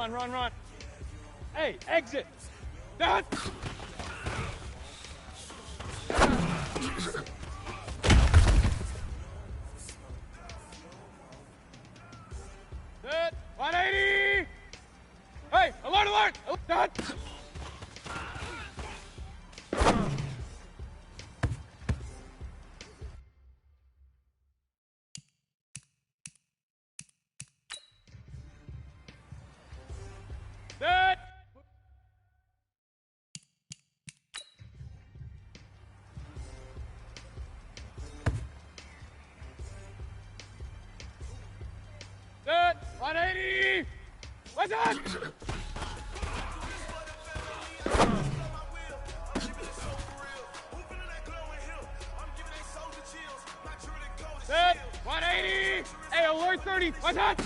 Run, run, run. Hey, exit. Done. Good. 180. Hey, alert, alert. Done. Good. Good. 180. What's up? Good. 180. Hey, alert 30. What's up?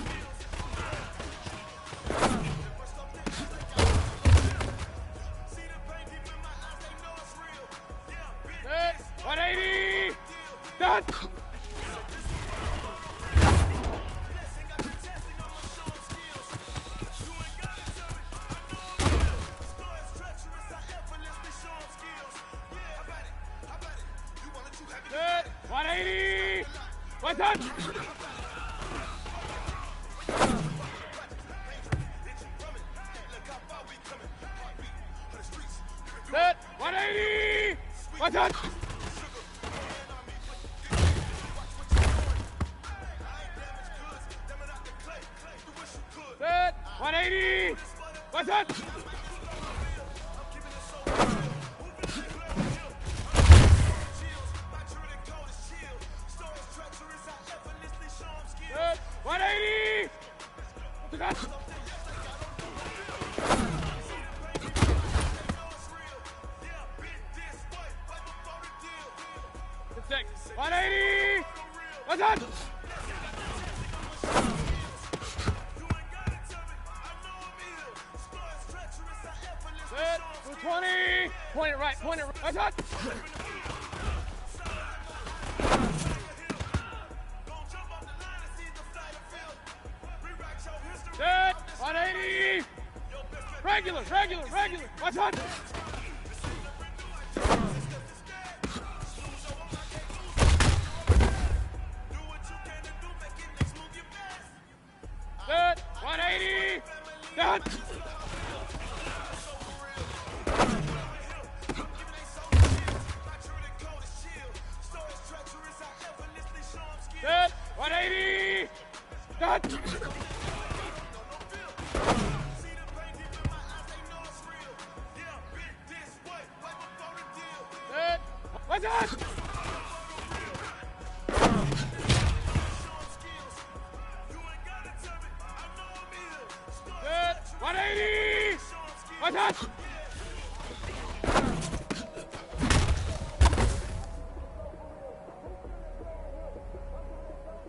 Good. 180. Done. Good. 180. What's up? Good. 180. What's up? Good. 180. What's up? Good. 180. What's up? Good check. 180. What's up? Good. 220. Point it right. Point it right. What's up? Good. 180. Regular, regular, regular. What's up? Good. 180. Done. Good. 180. Done. Good. What's up? Good. 180. What's up?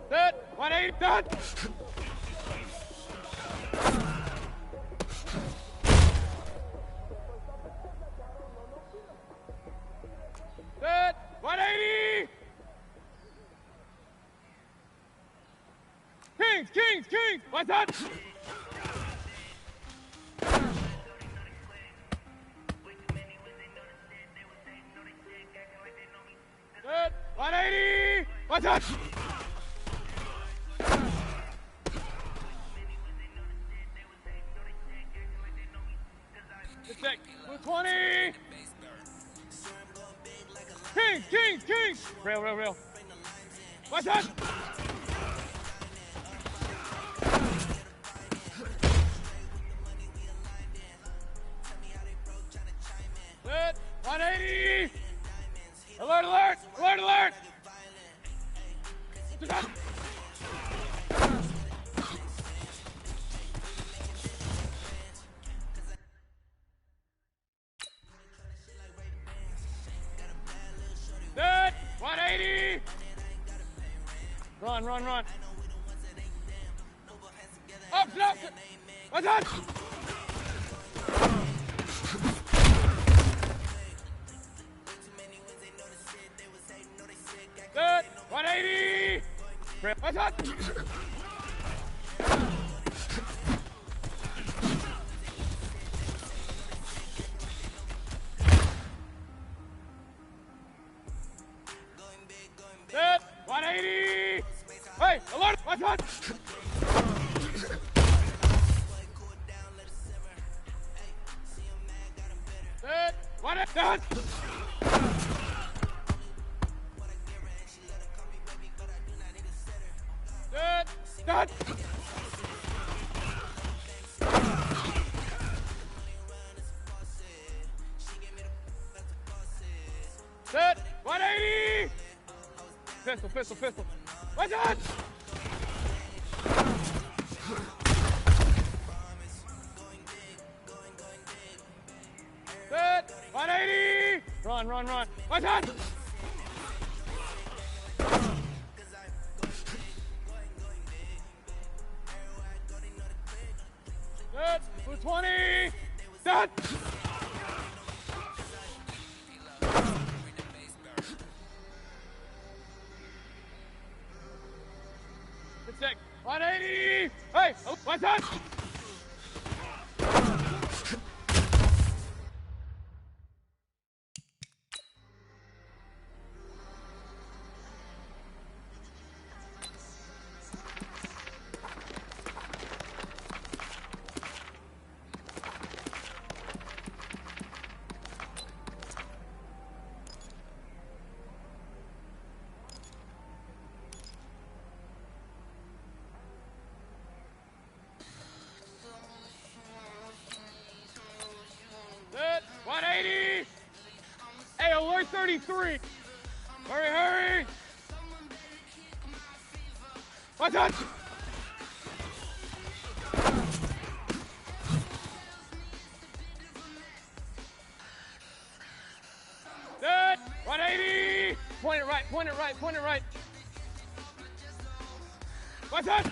Good. 180. Done. Good. 180. Kings, Kings, Kings. What's up? Good. 180. What's up? Good check. 220. Kings, Kings, Kings. Rail, rail, rail. What's up? Good. 180. Alert, alert, alert, alert. What's up? Good. 180. Run, run, run. Up, up. What's up? Good. 180. What's up? Hey, alert! Watch out! Set. One it. Done. Set. Done. Set. 180. Pistol, pistol, pistol. Watch out! Set. 180. Run, run, run. Watch out! Set. 220. Set. Good check. 180. Hey, watch out! Set. 180. Hey, alert 33. Hurry, hurry. Watch out. Set. 180. Point it right, point it right, point it right. Watch out.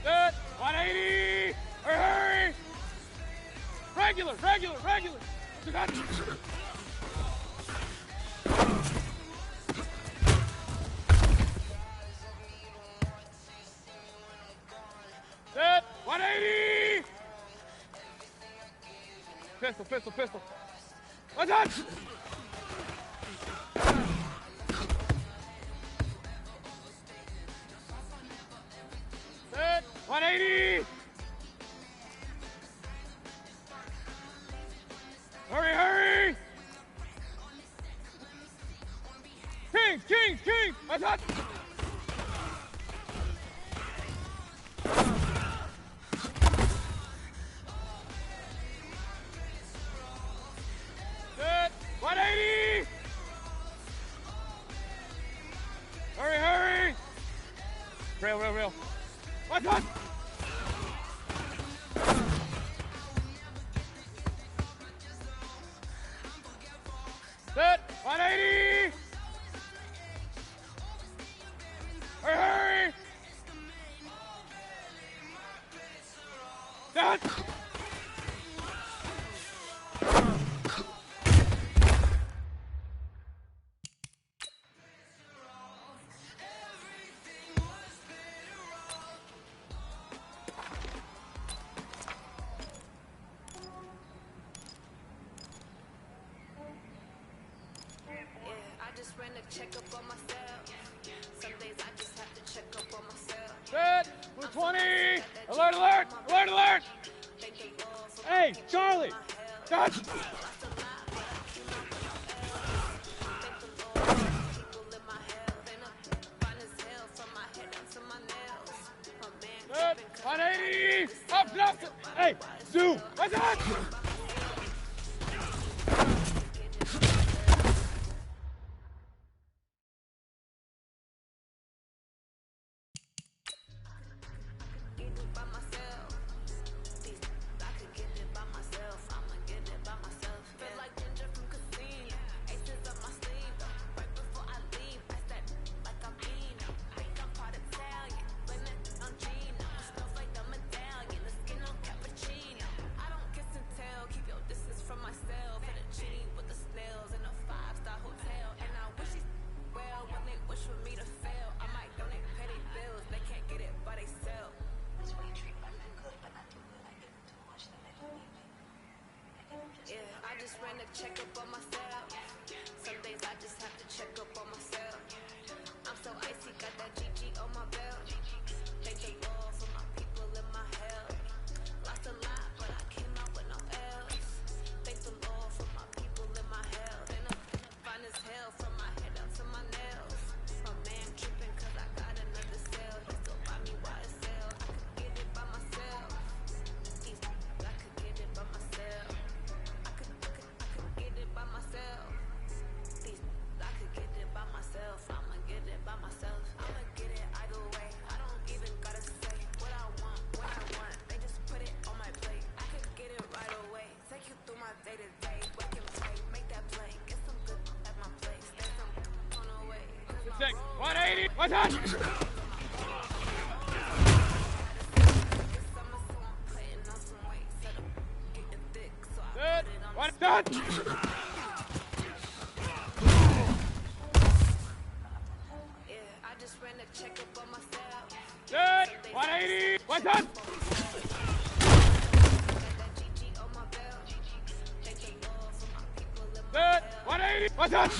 Set. 180. Hurry, hurry. Regular, regular, regular. Set. 180. Pistol, pistol, pistol. Watch out. Set. 180. Hurry, hurry. Kings, kings, kings. Watch out. Set. 180. Hurry, hurry. Rail, rail, rail. Watch out. Set. 180. Hurry, hurry. Set. I just ran a checkup on myself. Some days I just have to check up on myself. Set. 220. Alert, alert, alert, alert. Hey, Charlie. Dodge. Set. 180. Up, up. Hey, Sue. Watch out. to check up on myself. Some days I just have to check up on myself. I'm so icy, got that GG on my belt. Thank the Lord for my people in my health. Lost a lot, but I came out with no L's. Thank the Lord for my people in my health. And I'm fine as hell from my head up to my nails. My man tripping cause I got another cell. He still buy me YSL. I could get it by myself. I could get it by myself. I could get it by myself. I could get it by myself. I'ma get it by myself. I'ma get it either way. I don't even gotta say what I want when I want. They just put it on my plate. I could get it right away. Take you through my day to day. Work and play, make that play. Get some good at my place. Stay some on the way. Check. 180. What's that? Good. What's that? I just ran a checkup on myself. Good. 180. What's that? Good. 180. What's that?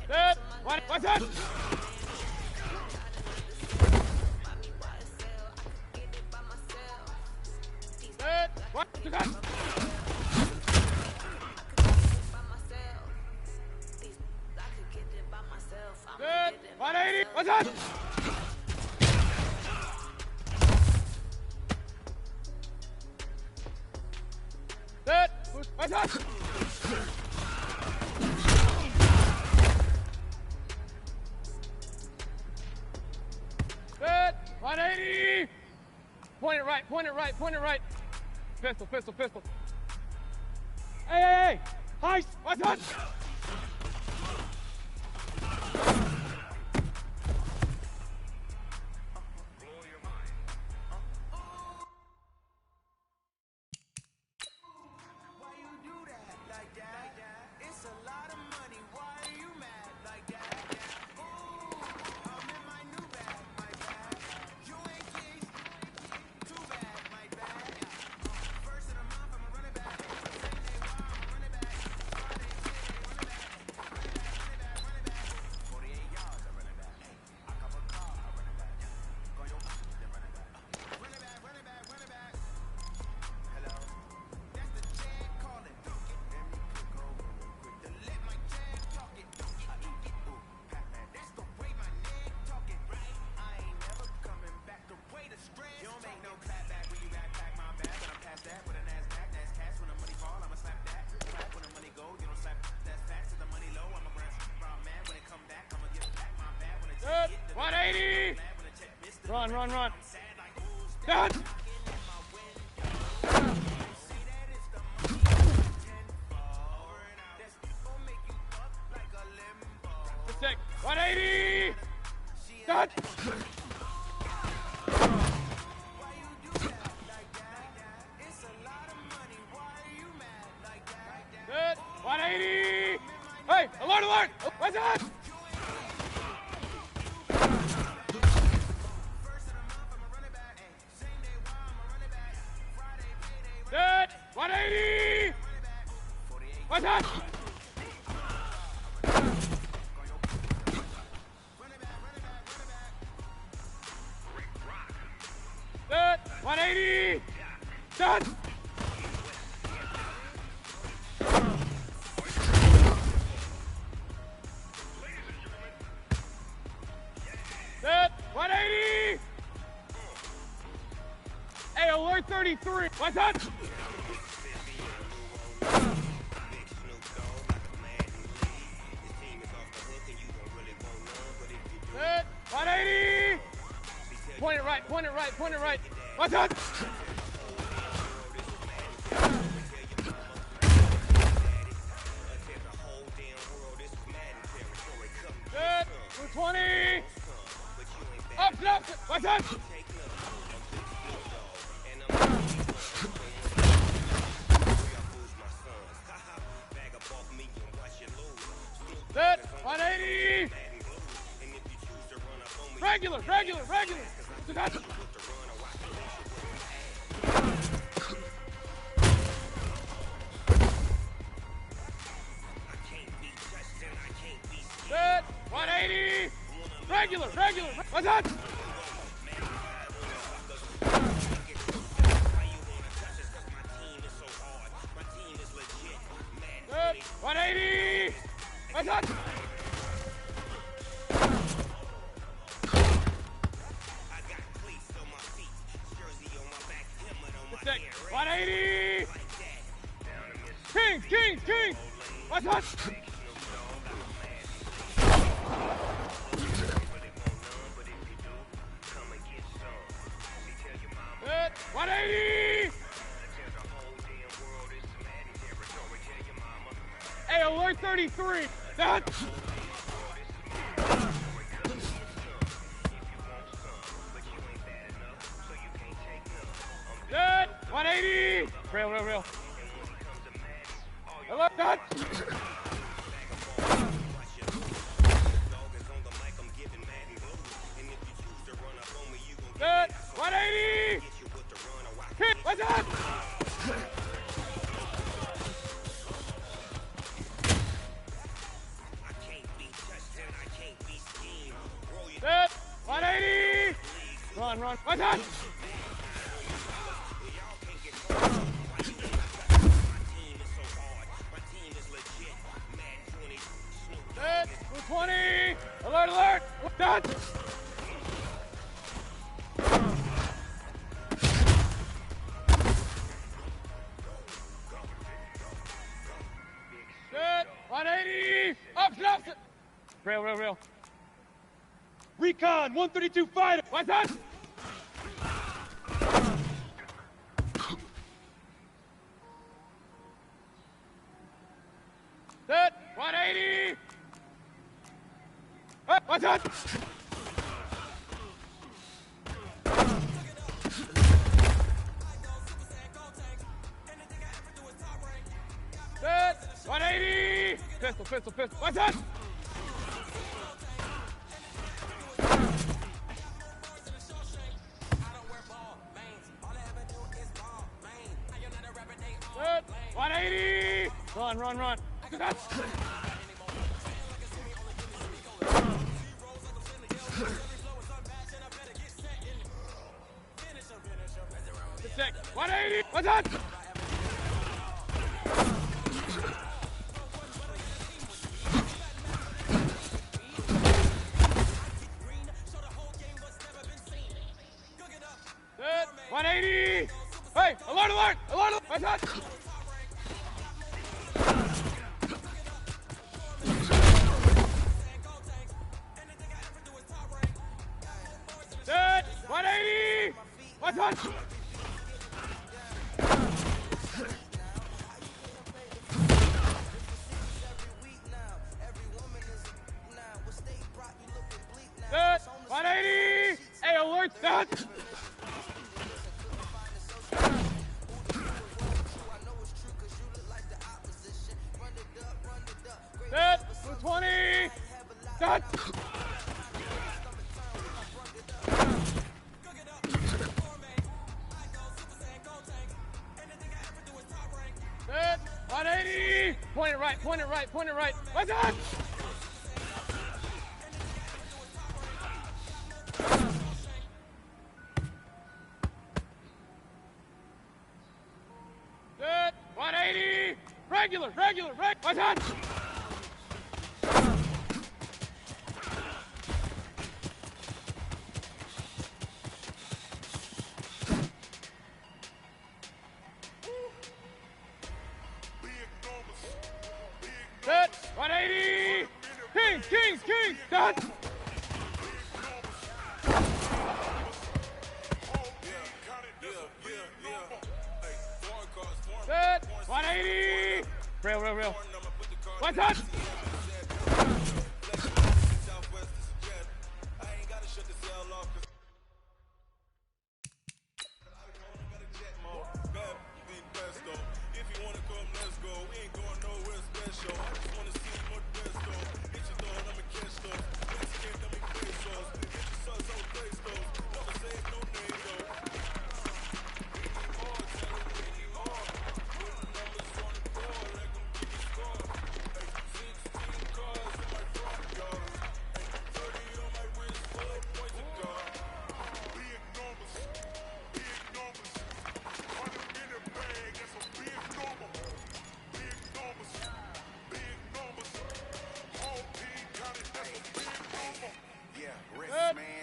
Good. What's that? Good. What's that? Good. 180. What's that? Good. What's that? Good. 180. Point it right. Point it right. Point it right. Pistol. Pistol. Pistol. Hey, hey, hey. Heist. What's that? Good. 180. Run, run, run. Done. Check. 180. Done. Good. 180. Hey, alert, alert. What's that? Good. 180. What's that? Good. 180. Done. Good. 180. Hey, alert 33. What's that? Good. 180. Point it right. Point it right. Point it right. What's that? Good. 220. Up, up. What's that? Good. 180. Regular, regular, regular. Set. 180. Regular. What's that? Set. 180. What's that? Set. 180. King. What's that? Set. 180. Hey, alert 33. Set. Set. 180. Real. Alert. Set. Set. 180. Hit. What's that? Set. 180. Run. What's that? Set. 220. Alert. What's that? Set. 180. Up. Real. Recon 132 fighter. What's that? Set. 180. What's that? Set. 180. Pistol. What's that? Set. 180. Run. That's. Set. 180. What's that? Set. 180. Hey, alert. What's that? Set. 180. What's that? Set. 180. Hey, alert. Set. Set. 220. Set. Set. 180. Point it right. What's that? Set. 180. Regular. What's that? Set. 180. King. Set. Set. 180. Real. What's that?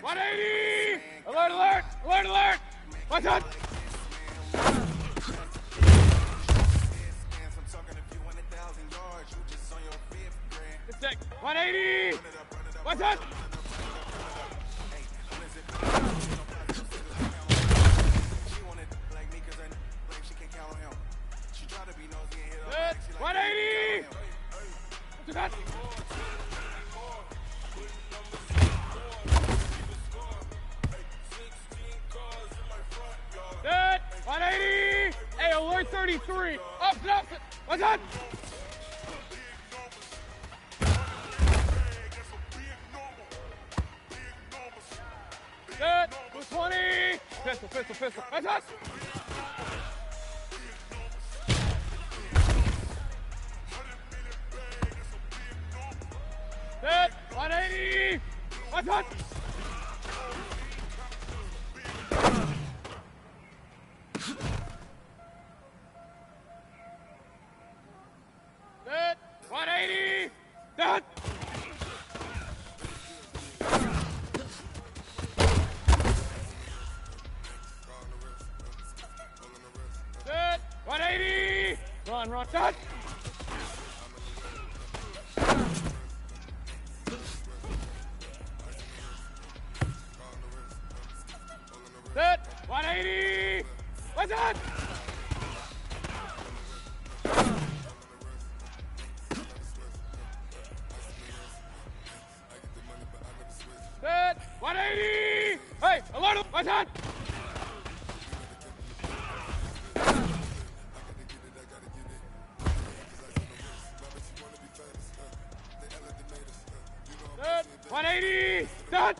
180! Alert, alert, alert, alert! Watch out! Good check. 180! Watch out! Good. 180! What's that? Good. 180! Hey, alert 33. Up, up. What's that? Good. 220. Pistol, pistol, pistol. What's that? Good. 180. What's that? Good. 180. Done. Good. 180. Run, run. Done. Good. 180. What's that? Good. 180. Hey, alert. What's that? Good. 180. Done.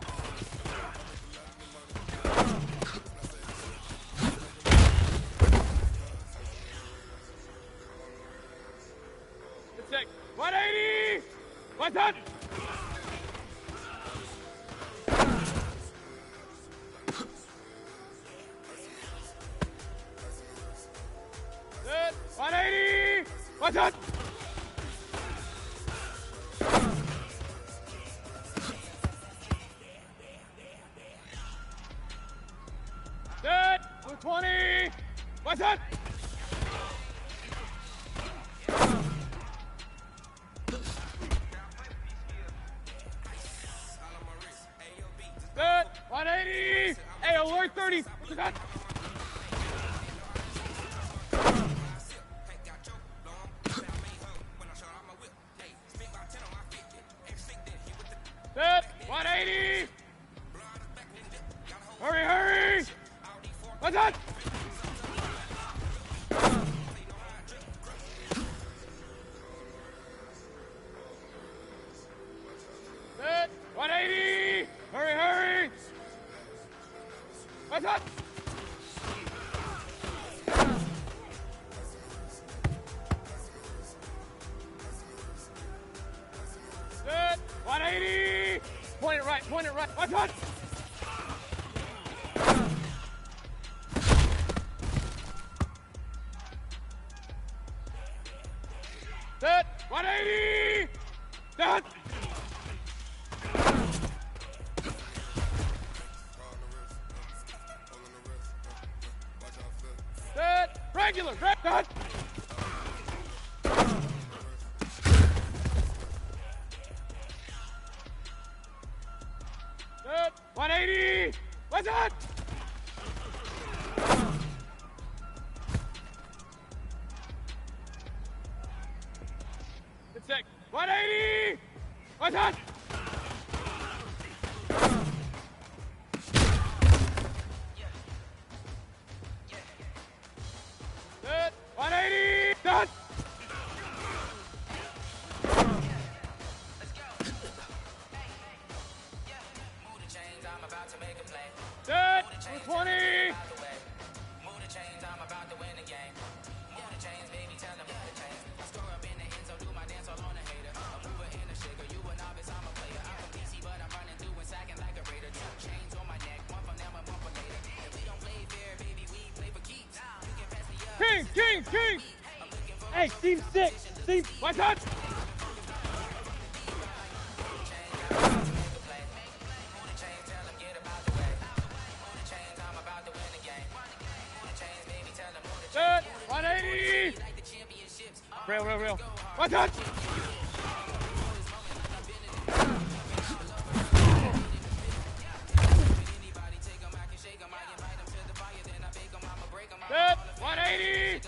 Good check. 180. What's that? Good. 180. What's that? Good. 220. What's that? Good. 180. Hey, alert 30. What's that? Good. 180. Hurry, hurry. What's that? Good. 180. Hurry, hurry. What's that? Good. 180. Point it right, point it right. What's that? Good. 180. Done. Good. Regular. Done. Good. 180. What's that? Good check. 180. What's that? Good. 180. Done. Good. 220. King, king, king. Hey, team 6. Team, what's that? pistol. One touch. Good. 180.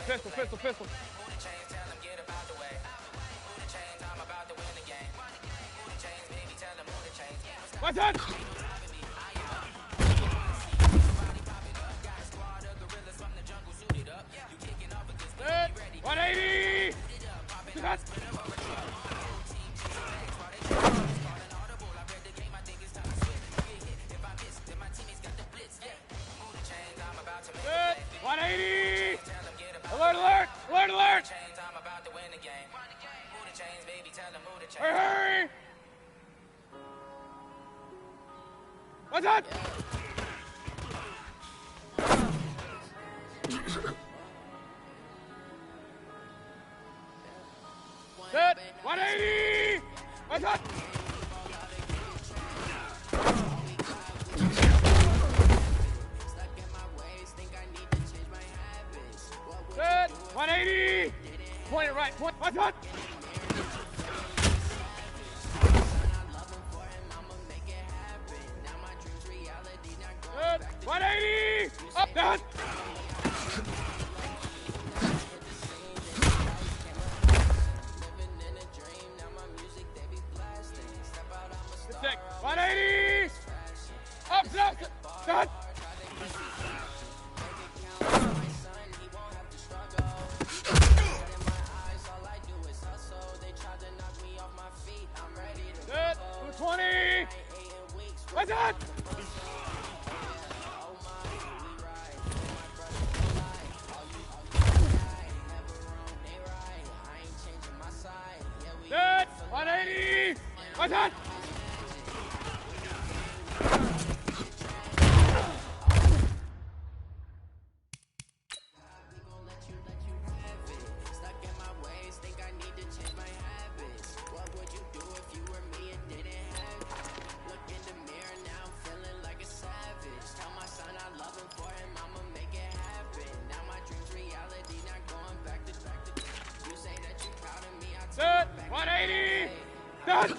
Pistol, pistol, pistol. One touch. Good. 180. Two touch. Good. 180. Alert, alert, alert, alert. Hurry, hurry. What's up? Good. 180. What's up? Good. 180. Point it right. Point. What's up? Good. 180. Up, down. Good check. 180. Up, down. Down. Good. 220. What's up? Good. 180. What's up? Good. 180. Done.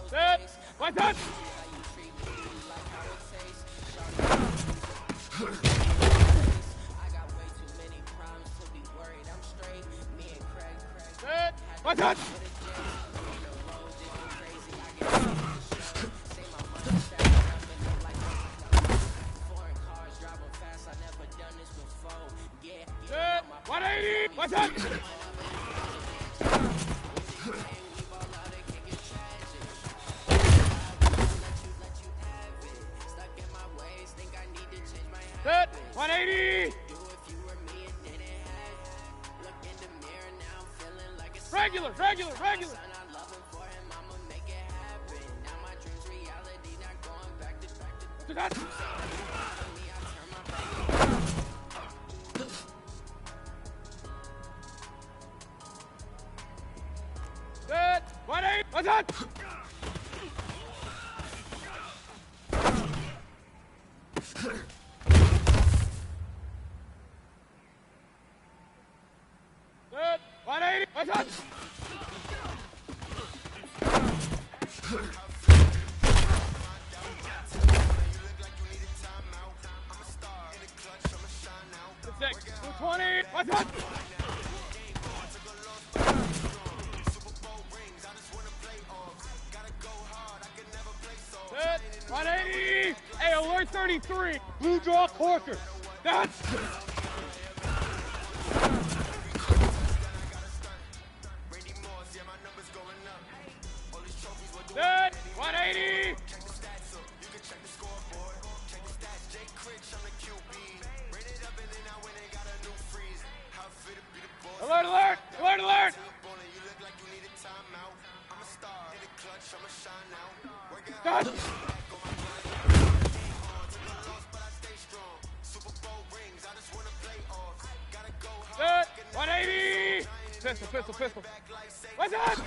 Good. One touch. Good. One touch. Good. 180. One touch. Good. 180. Regular, regular, regular. Good. Good. 180. What's up? Good. 180. What's up? Good check. 220. What's up? Good. 180. Hey, alert 33. Blue draw Corker. That's. Good. 180. Alert, alert, alert, alert. Done. Good. 180. Pistol, pistol, pistol. What's that?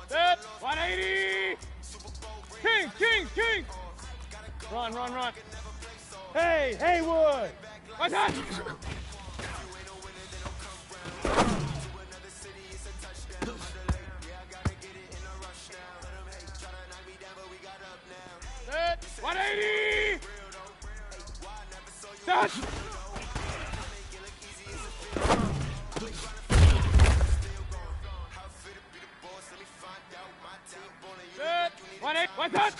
Set. 180. King, king, king. Run, run, run. Hey, Haywood. What's that? Set. 180. Set. Set. 180. What's that?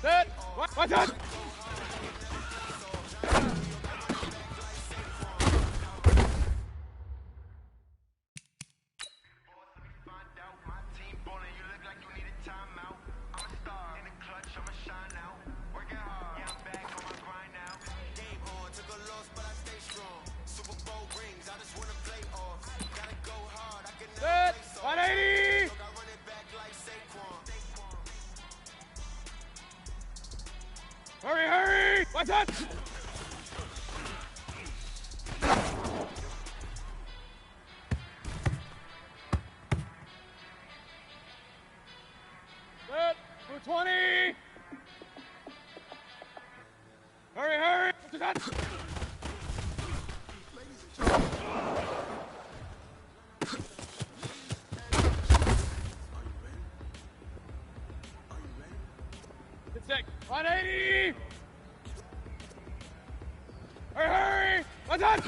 Set. What's that? Set. 180. Hurry, hurry. What's that? Set. 220. Hurry, hurry. What's that? Good stick. 180. Hurry, hurry. What's that?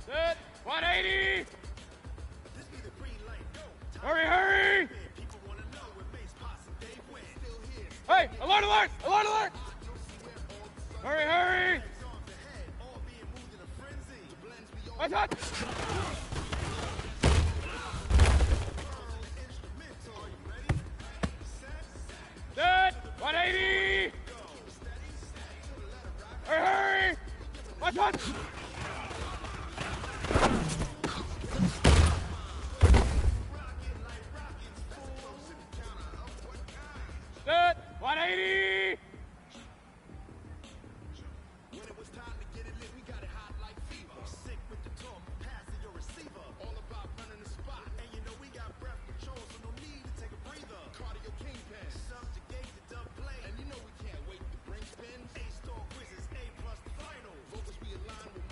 Set. 180. Hurry, hurry. Hey, alert, alert, alert, alert. Hurry, hurry. What's that? Set. 180. Hurry, hurry. What's that? Set. 180. When it was time to get it lit, we got it hot like fever. Sick with the talk, passing your receiver. All about running the spot. And you know we got breath control, so no need to take a breather. Cardio kingpin, subjugate the dub play. And you know we can't wait to bring spin. A-star quizzes, A+ the final. Focus we align with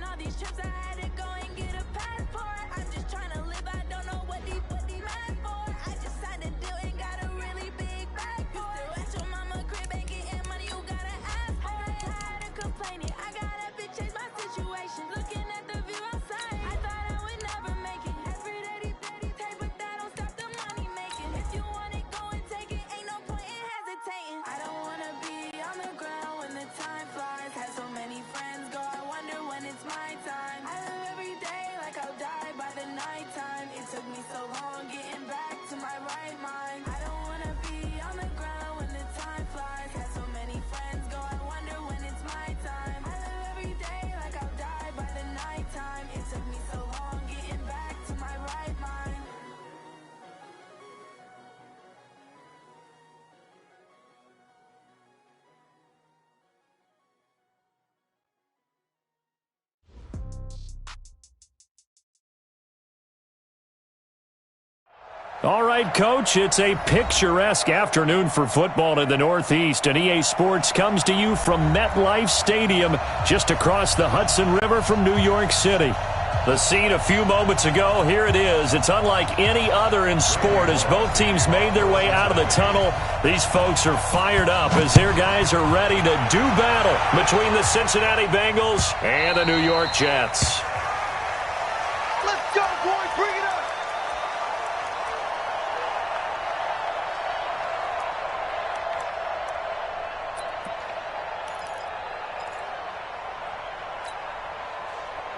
all these trips, I had to go and get a passport. I'm just trying to live, I don't know what they mad for. I just signed a deal and got a really big bag for it. You still at your mama crib and getting money, you gotta ask for it. I'm tired of complaining, I gotta change my situation. Looking at the view outside, I thought I would never make it. Every day, take, but that don't stop the money making. If you want it, go and take it, ain't no point in hesitating. I don't wanna be on the ground when the time flies. Had so many friends go, I wonder when it's my time. I live every day like I'll die by the nighttime. It took me so long getting back to my right mind. I don't wanna be on the ground when the time flies. Had so many friends go, I wonder when it's my time. I live every day like I'll die by the nighttime. It took me so long getting back to my right mind. All right, Coach, it's a picturesque afternoon for football in the Northeast, and EA Sports comes to you from MetLife Stadium, just across the Hudson River from New York City. The scene a few moments ago, here it is. It's unlike any other in sport as both teams made their way out of the tunnel. These folks are fired up as their guys are ready to do battle between the Cincinnati Bengals and the New York Jets. Let's go, boys. Bring it up.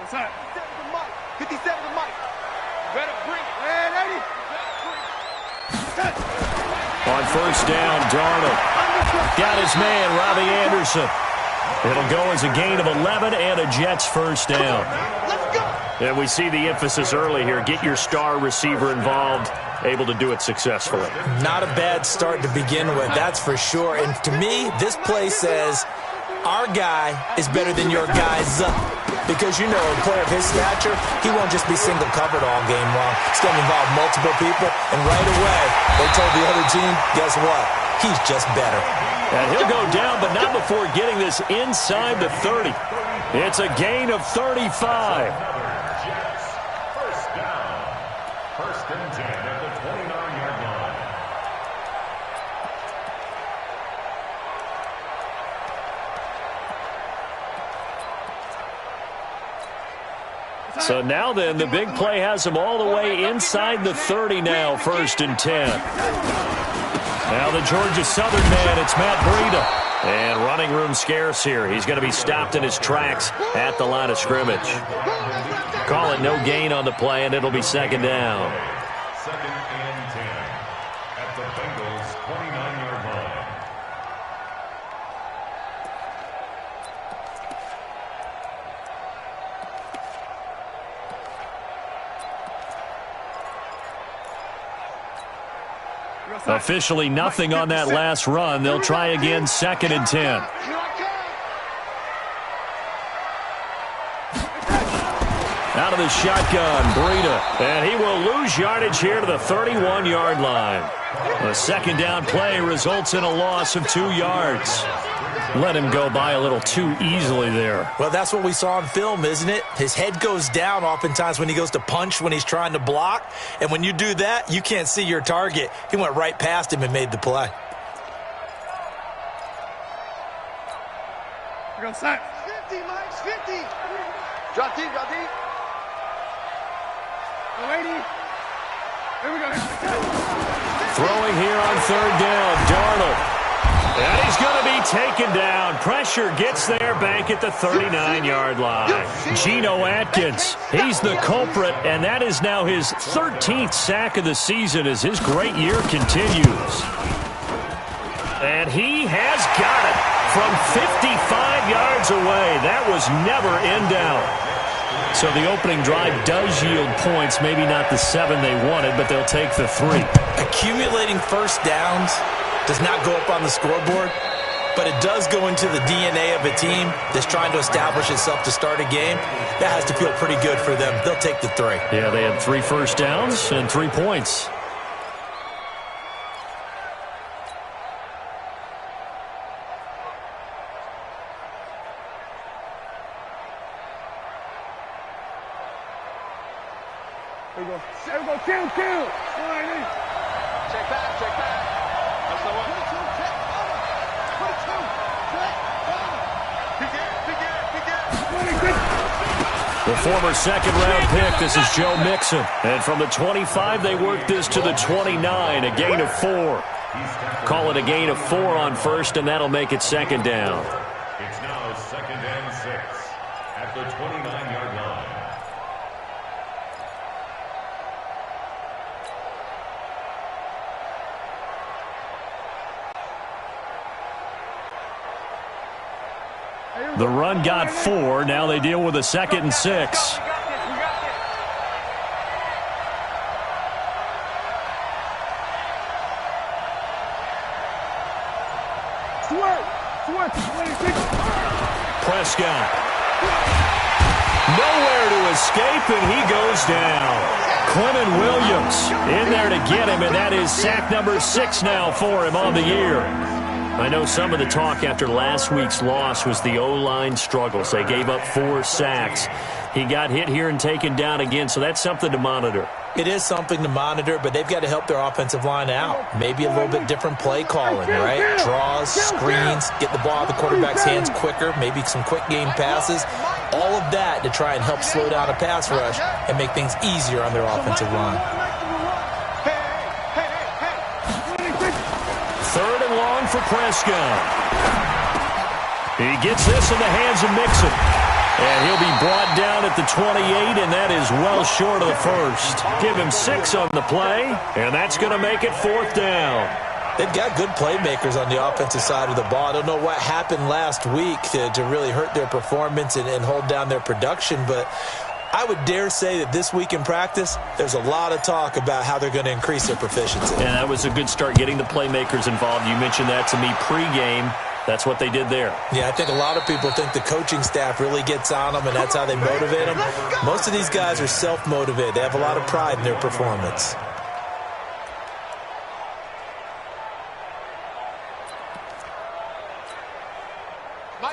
What's that? 57 to Mike. Better bring it. And 80. On first down, Darnold got his man, Robbie Anderson. It'll go as a gain of 11 and a Jets first down. Let's go. And we see the emphasis early here. Get your star receiver involved, able to do it successfully. Not a bad start to begin with, that's for sure. And to me, this play says our guy is better than your guy's because, you know, a player of his stature, he won't just be single covered all game long. He's going to involve multiple people, and right away, they told the other team, guess what? He's just better. And he'll go down, but not before getting this inside the 30. It's a gain of 35. Jets, first down. First and 10 at the 29-yard line. So now then, the big play has them all the way inside the 30 now, first and 10. Now the Georgia Southern man, it's Matt Breida. And running room scarce here. He's going to be stopped in his tracks at the line of scrimmage. Call it no gain on the play, and it'll be second down. Second and 10 at the Bengals' 29-yard line. Officially nothing on that last run. They'll try again, second and 10. Out of the shotgun, Breida. And he will lose yardage here to the 31-yard line. The second down play results in a loss of 2 yards. Let him go by a little too easily there. Well, that's what we saw on film, isn't it? His head goes down oftentimes when he goes to punch, when he's trying to block. And when you do that, you can't see your target. He went right past him and made the play. We're going to sack. 50, Mike, 50. Drop deep, drop deep. Lady. Here we go. Throwing here on third down, Darnold. And he's going to be taken down. Pressure gets there back at the 39-yard line. Geno Atkins, he's the culprit, and that is now his 13th sack of the season as his great year continues. And he has got it from 55 yards away. That was never in doubt. So the opening drive does yield points, maybe not the 7 they wanted, but they'll take the 3. Accumulating first downs does not go up on the scoreboard, but it does go into the DNA of a team that's trying to establish itself to start a game. That has to feel pretty good for them. They'll take the 3. Yeah, they had 3 first downs and 3 points. There we go. There we go. Kill. Come on, Andy. Check back. That's the one. 22, check. 22, check. Begin. 26. The former second-round pick, this is Joe Mixon. And from the 25, they work this to the 29, a gain of 4. Call it a gain of 4 on first, and that'll make it second down. It's now 2nd and 6 at the 29-yard line. The run got 4. Now they deal with a 2nd and 6. Prescott. Nowhere to escape, and he goes down. Clement Williams in there to get him, and that is sack number 6 now for him on the year. I know some of the talk after last week's loss was the O-line struggles. They gave up 4 sacks. He got hit here and taken down again, so that's something to monitor. It is something to monitor, but they've got to help their offensive line out. Maybe a little bit different play calling, right? Draws, screens, get the ball out of the quarterback's hands quicker, maybe some quick game passes. All of that to try and help slow down a pass rush and make things easier on their offensive line. 3rd and long for Prescott. He gets this in the hands of Mixon. And he'll be brought down at the 28, and that is well short of the first. Give him 6 on the play, and that's going to make it 4th down. They've got good playmakers on the offensive side of the ball. I don't know what happened last week to really hurt their performance and hold down their production, but I would dare say that this week in practice, there's a lot of talk about how they're going to increase their proficiency. And that was a good start getting the playmakers involved. You mentioned that to me pregame. That's what they did there. Yeah, I think a lot of people think the coaching staff really gets on them, and that's how they motivate them. Most of these guys are self-motivated. They have a lot of pride in their performance.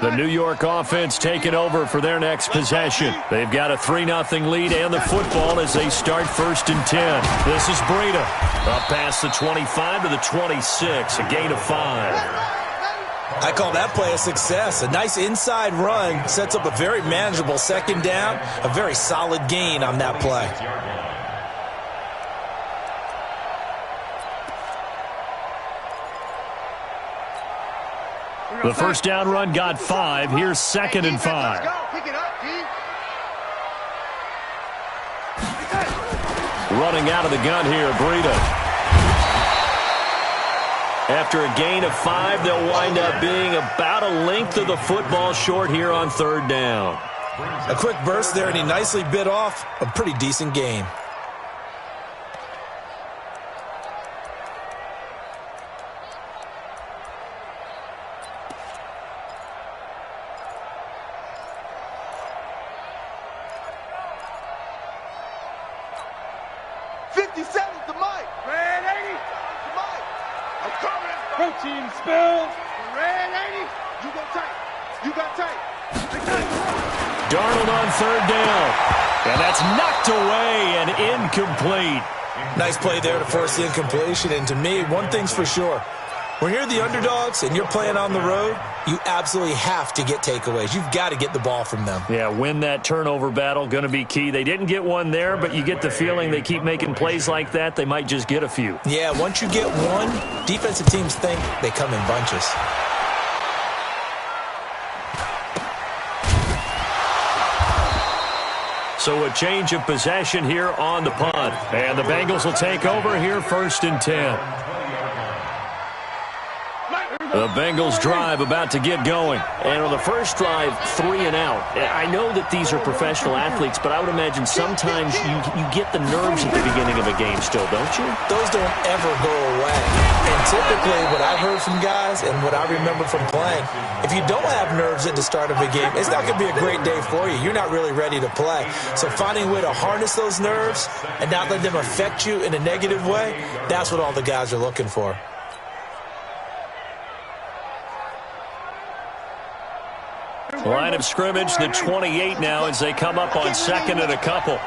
The New York offense taking over for their next possession. They've got a 3-0 lead and the football as they start 1st and 10. This is Breida. Up past the 25 to the 26, a gain of 5. I call that play a success. A nice inside run sets up a very manageable 2nd down, a very solid gain on that play. The 1st down run got 5. Here's 2nd and 5. Running out of the gun here, Breida. After a gain of 5, they'll wind up being about a length of the football short here on 3rd down. A quick burst there, and he nicely bit off a pretty decent gain. Protein spill. Red 80. You go tight. You got tight. Darnold on 3rd down. And that's knocked away and incomplete. Nice play there to force the incompletion. And to me, one thing's for sure. When you're the underdogs and you're playing on the road, you absolutely have to get takeaways. You've got to get the ball from them. Yeah, win that turnover battle, going to be key. They didn't get one there, but you get the feeling they keep making plays like that, they might just get a few. Yeah, once you get one, defensive teams think they come in bunches. So a change of possession here on the punt. And the Bengals will take over here 1st and 10. The Bengals drive about to get going. And on the first drive, 3 and out. I know that these are professional athletes, but I would imagine sometimes you get the nerves at the beginning of a game still, don't you? Those don't ever go away. And typically what I've heard from guys and what I remember from playing, if you don't have nerves at the start of a game, it's not going to be a great day for you. You're not really ready to play. So finding a way to harness those nerves and not let them affect you in a negative way, that's what all the guys are looking for. Line of scrimmage, the 28 now as they come up on 2nd and a couple.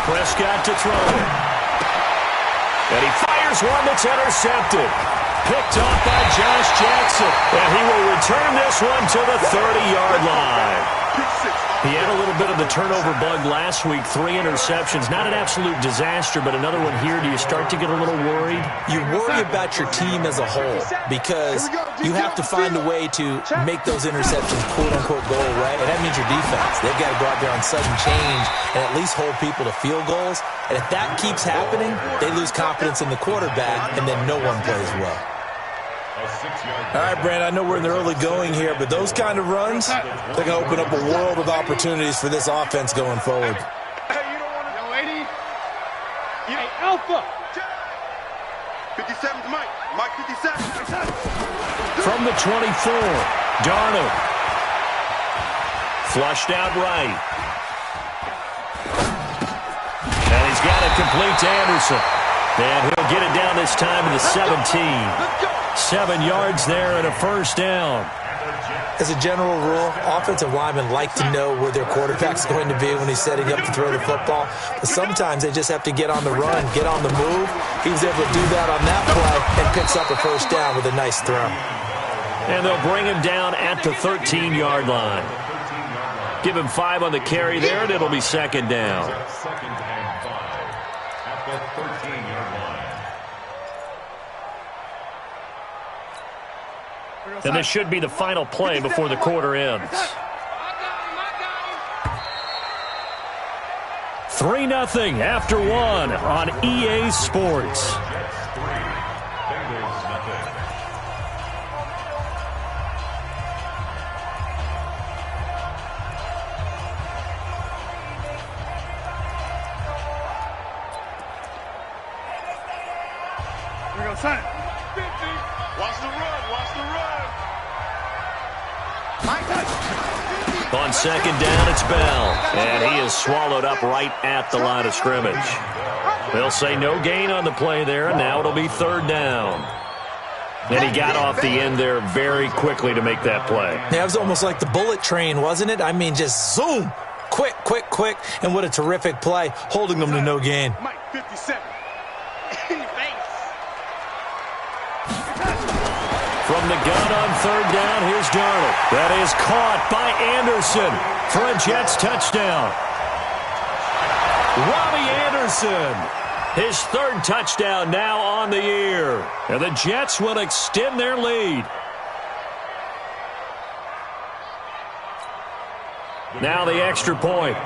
Prescott to throw it. And he fires one that's intercepted. Picked off by Josh Jackson. And he will return this one to the 30-yard line. He had a little bit of the turnover bug last week. 3 interceptions. Not an absolute disaster, but another one here. Do you start to get a little worried? You worry about your team as a whole because you have to find a way to make those interceptions, quote-unquote, go away. And that means your defense. They've got to go out there on sudden change and at least hold people to field goals. And if that keeps happening, they lose confidence in the quarterback, and then no one plays well. All right, Brand, I know we're in the early going here, but those kind of runs, they're going to open up a world of opportunities for this offense going forward. Hey, you don't want to... Yo, 80. Hey, Alpha. 57's Mike. Mike 57. From the 24, Darnold. Flushed out right. And he's got it complete to Anderson. And he'll get it down this time to the 17. 7 yards there and a first down. As a general rule, offensive linemen like to know where their quarterback's going to be when he's setting up to throw the football. But sometimes they just have to get on the run, get on the move. He was able to do that on that play and picks up a first down with a nice throw. And they'll bring him down at the 13-yard line. Give him 5 on the carry there, and it'll be second down. Second and 5 at the 13-yard line. And this should be the final play before the quarter ends. 3-0 after 1 on EA Sports. Jets 3, Bengals nothing. Here we go, son. Watch the run. Watch the run. On second down, it's Bell. And he is swallowed up right at the line of scrimmage. They'll say no gain on the play there, and now it'll be third down. And he got off the end there very quickly to make that play. Yeah, it was almost like the bullet train, wasn't it? I mean, just zoom. Quick, quick, quick. And what a terrific play, holding them to no gain. Mike 57. In the face. From the gun on third down, here's Darnold. That is caught by Anderson for a Jets touchdown. Robbie Anderson, his 3rd touchdown now on the year. And the Jets will extend their lead. Now the extra point.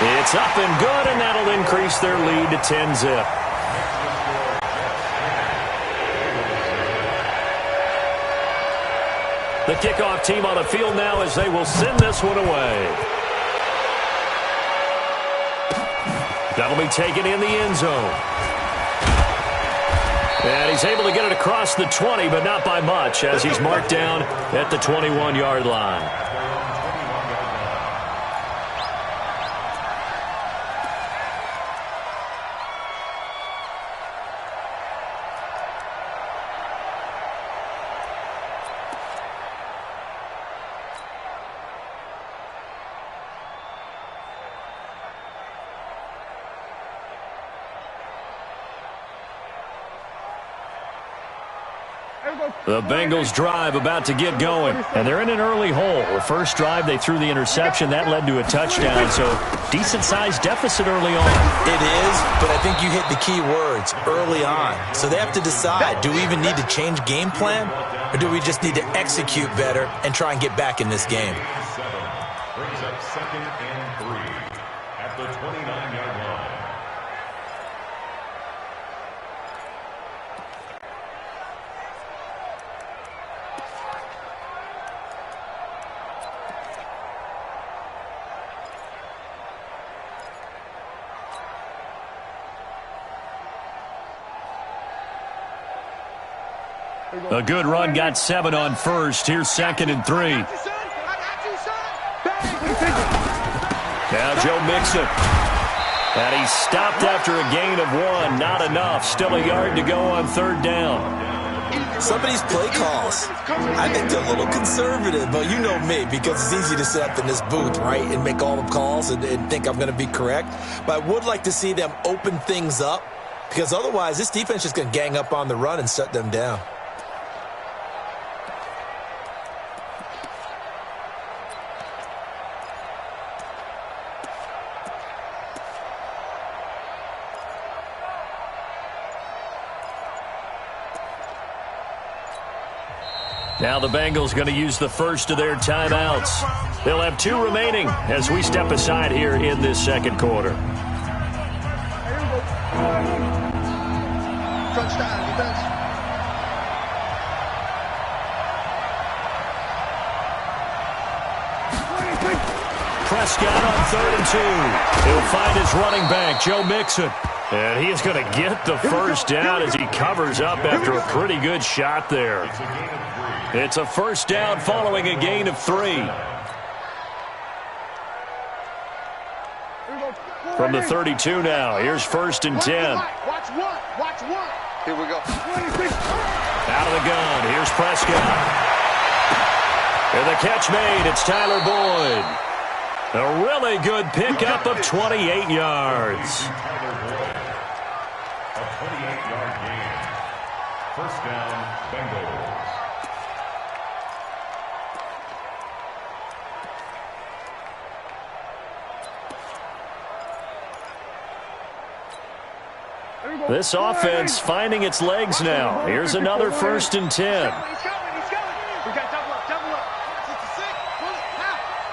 It's up and good, and that'll increase their lead to 10-zip. The kickoff team on the field now as they will send this one away. That'll be taken in the end zone. And he's able to get it across the 20, but not by much, as he's marked down at the 21-yard line. The Bengals drive about to get going, and they're in an early hole. The first drive, they threw the interception. That led to a touchdown, so decent-sized deficit early on. It is, but I think you hit the key words, early on. So they have to decide, do we even need to change game plan, or do we just need to execute better and try and get back in this game? 7 brings up second and 3 at the 29-yard line. A good run got 7 on first. Here's second and 3. Now Joe Mixon. And he stopped after a gain of 1. Not enough. Still a yard to go on third down. some of these play calls, I think they're a little conservative, but you know me, because it's easy to sit up in this booth, right, and make all the calls and think I'm going to be correct. But I would like to see them open things up, because otherwise this defense is just going to gang up on the run and shut them down. Now the Bengals going to use the first of their timeouts. They'll have 2 remaining as we step aside here in this second quarter. Crunch down, defense. Prescott on 3rd and 2. He'll find his running back, Joe Mixon. And he is going to get the first down as he covers up after a pretty good shot there. It's a first down following a gain of 3. From the 32 now, here's 1st and 10. Watch one. Here we go. Out of the gun, here's Prescott. And the catch made, it's Tyler Boyd. A really good pickup of 28 yards. A 28-yard gain. First down, Bengals. This offense finding its legs now. Here's another 1st and 10. He's coming. We got double up. 66.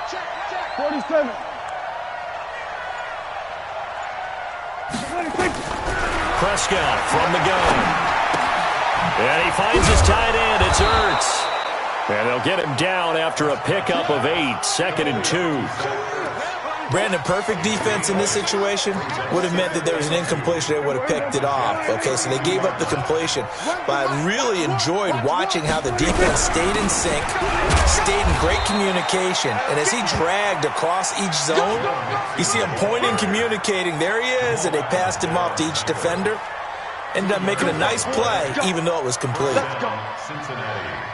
Check. 47. 26. Prescott from the gun. And he finds his tight end. It's Ertz. And they'll get him down after a pickup of 8. 2nd and 2. Brandon, perfect defense in this situation would have meant that there was an incompletion. They would have picked it off. Okay, so they gave up the completion. But I really enjoyed watching how the defense stayed in sync, stayed in great communication. And as he dragged across each zone, you see him pointing, communicating. There he is, and they passed him off to each defender. Ended up making a nice play, even though it was complete. Cincinnati.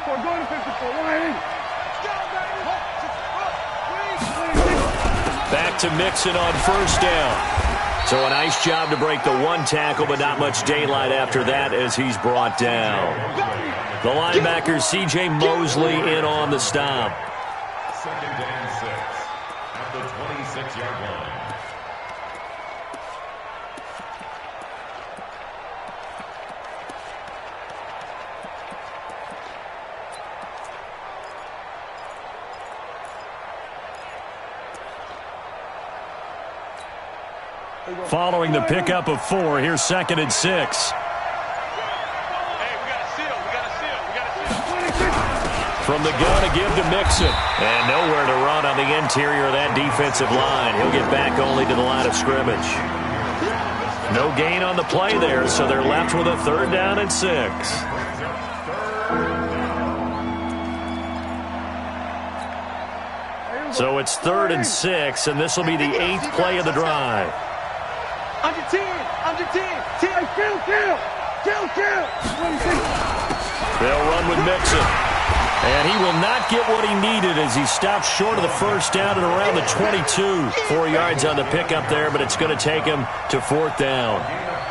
Go to 54. Back to Mixon on 1st down. So a nice job to break the 1 tackle, but not much daylight after that as he's brought down. The linebacker, C.J. Mosley, in on the stop. 2nd and 6 at the 26-yard line. Following the pickup of 4, here's 2nd and 6. Hey, we got a seal. From the gun to give to Mixon. And nowhere to run on the interior of that defensive line. He'll get back only to the line of scrimmage. No gain on the play there, so they're left with a 3rd down and 6. So it's 3rd and 6, and this will be the 8th play of the drive. Under 10. Kill. They'll run with Mixon. And he will not get what he needed as he stopped short of the 1st down at around the 22. 4 yards on the pickup there, but it's going to take him to 4th down.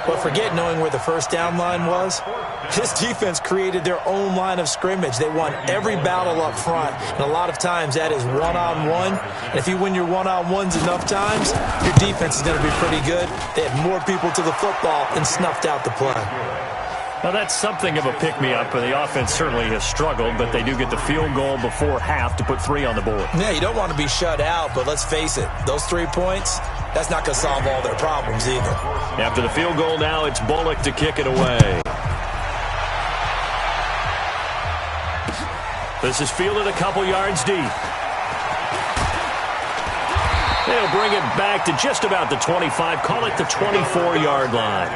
But forget knowing where the 1st down line was. This defense created their own line of scrimmage. They won every battle up front, and a lot of times that is one-on-one. And if you win your one-on-ones enough times, your defense is going to be pretty good. They had more people to the football and snuffed out the play. Now, that's something of a pick-me-up, and the offense certainly has struggled, but they do get the field goal before half to put 3 on the board. Yeah, you don't want to be shut out, but let's face it, those 3 points, that's not going to solve all their problems either. After the field goal now, it's Bullock to kick it away. This is fielded a couple yards deep. They'll bring it back to just about the 25, call it the 24-yard line.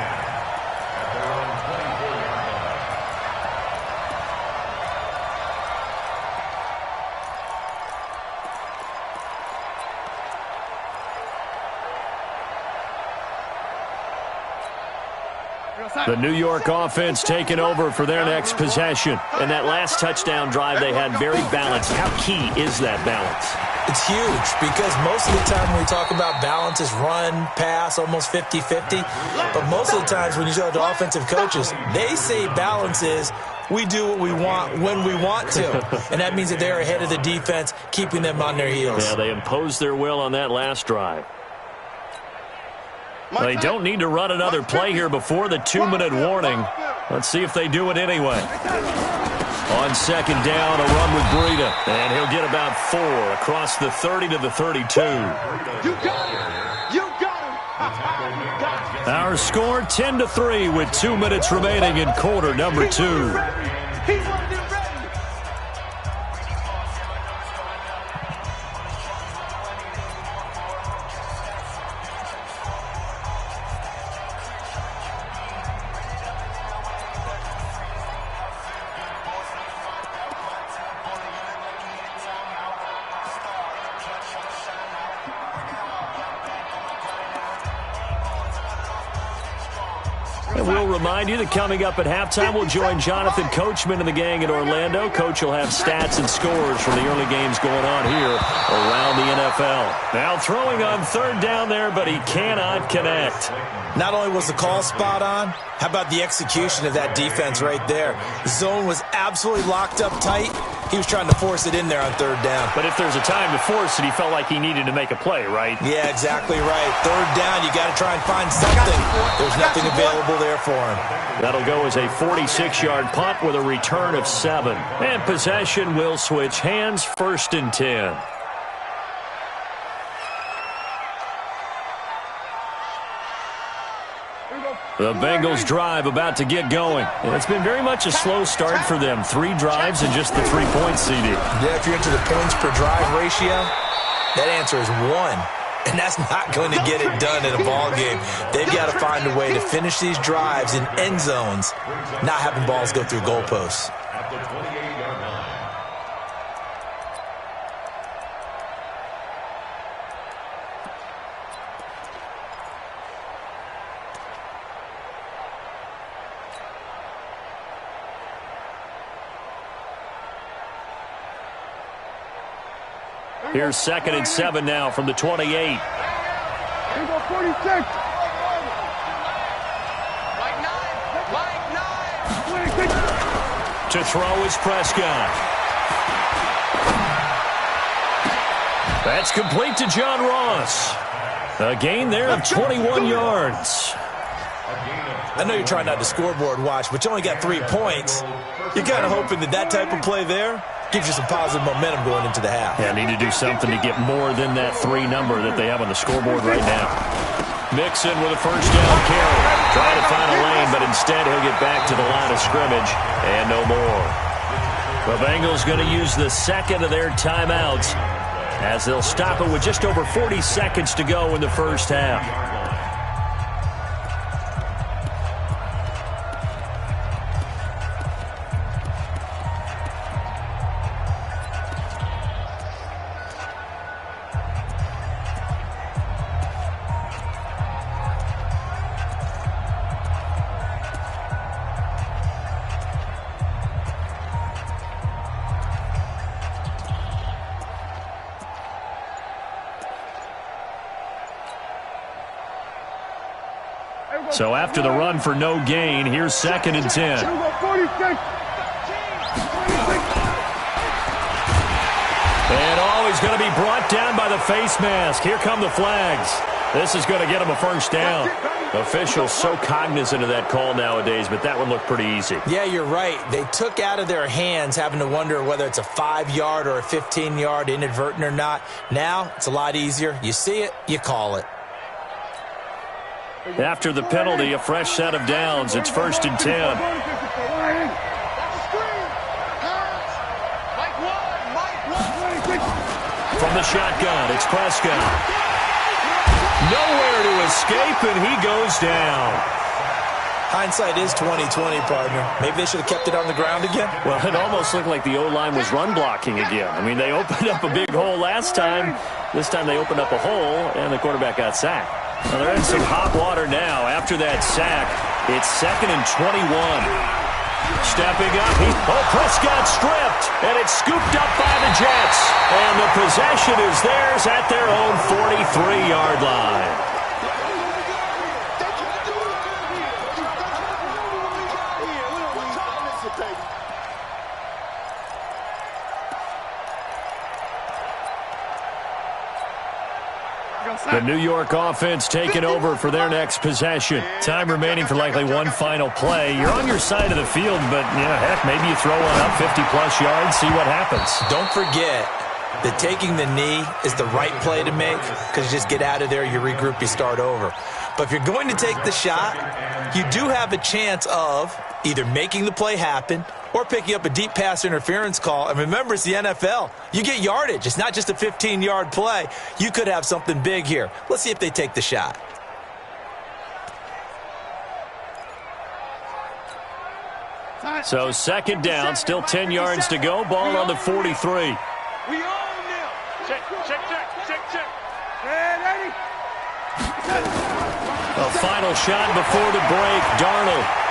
The New York offense taking over for their next possession. And that last touchdown drive they had very balanced. How key is that balance? It's huge because most of the time when we talk about balance is run, pass, almost 50-50. But most of the times when you talk to offensive coaches, they say balance is we do what we want when we want to. And that means that they're ahead of the defense, keeping them on their heels. Yeah, they imposed their will on that last drive. They don't need to run another play here before the 2-minute warning. Let's see if they do it anyway. On second down, a run with Breida. And he'll get about 4 across the 30 to the 32. You got him. You got him. Our score 10-3 with 2 minutes remaining in quarter number 2. He wasn't ready. And we'll remind you that coming up at halftime, we'll join Jonathan Coachman and the gang in Orlando. Coach will have stats and scores from the early games going on here around the NFL. Now throwing on third down there, but he cannot connect. Not only was the call spot on, how about the execution of that defense right there? The zone was absolutely locked up tight. He was trying to force it in there on third down. But if there's a time to force it, he felt like he needed to make a play, right? Yeah, exactly right. Third down, you got to try and find something. There's nothing available there for him. That'll go as a 46-yard punt with a return of 7. And possession will switch hands, 1st and 10. The Bengals drive about to get going. And it's been very much a slow start for them. 3 drives and just the 3-point CD. Yeah, if you're into the points per drive ratio, that answer is 1. And that's not going to get it done in a ball game. They've got to find a way to finish these drives in end zones, not having balls go through goalposts. At the 28-yard line. Here's 2nd and 7 now from the 28. Here we go, 46. Like nine. 26. To throw is Prescott. That's complete to John Ross. A gain there of 21 yards. I know you're trying not to scoreboard watch, but you only got 3 points. You're kind of hoping that that type of play there gives you some positive momentum going into the half. Yeah, need to do something to get more than that 3 number that they have on the scoreboard right now. Mixon with a first down carry. Trying to find a lane, but instead he'll get back to the line of scrimmage and no more. The Bengals going to use the 2nd of their timeouts as they'll stop it with just over 40 seconds to go in the first half. So after the run for no gain, here's 2nd and 10. Here we go, 46. And he's going to be brought down by the face mask. Here come the flags. This is going to get him a first down. Officials so cognizant of that call nowadays, but that one looked pretty easy. Yeah, you're right. They took out of their hands having to wonder whether it's a 5-yard or a 15-yard inadvertent or not. Now, it's a lot easier. You see it, you call it. After the penalty, a fresh set of downs. It's 1st and 10. From the shotgun, it's Prescott. Nowhere to escape, and he goes down. Hindsight is 20/20, partner. Maybe they should have kept it on the ground again. Well, it almost looked like the O-line was run blocking again. I mean, they opened up a big hole last time. This time they opened up a hole, and the quarterback got sacked. Well, they're in some hot water now. After that sack, It's 2nd and 21. Stepping up, Prescott stripped, and it's scooped up by the Jets. And the possession is theirs at their own 43-yard line. The New York offense taking over for their next possession. Time remaining for likely one final play. You're on your side of the field, but, heck, maybe you throw one up 50-plus yards, see what happens. Don't forget that taking the knee is the right play to make because you just get out of there, you regroup, you start over. But if you're going to take the shot, you do have a chance of either making the play happen or picking up a deep pass interference call. And remember, it's the NFL. You get yardage. It's not just a 15-yard play. You could have something big here. Let's see if they take the shot. So 2nd down, still 10 yards to go. Ball on the 43. We own them. Check. Ready? A final shot before the break. Darnold.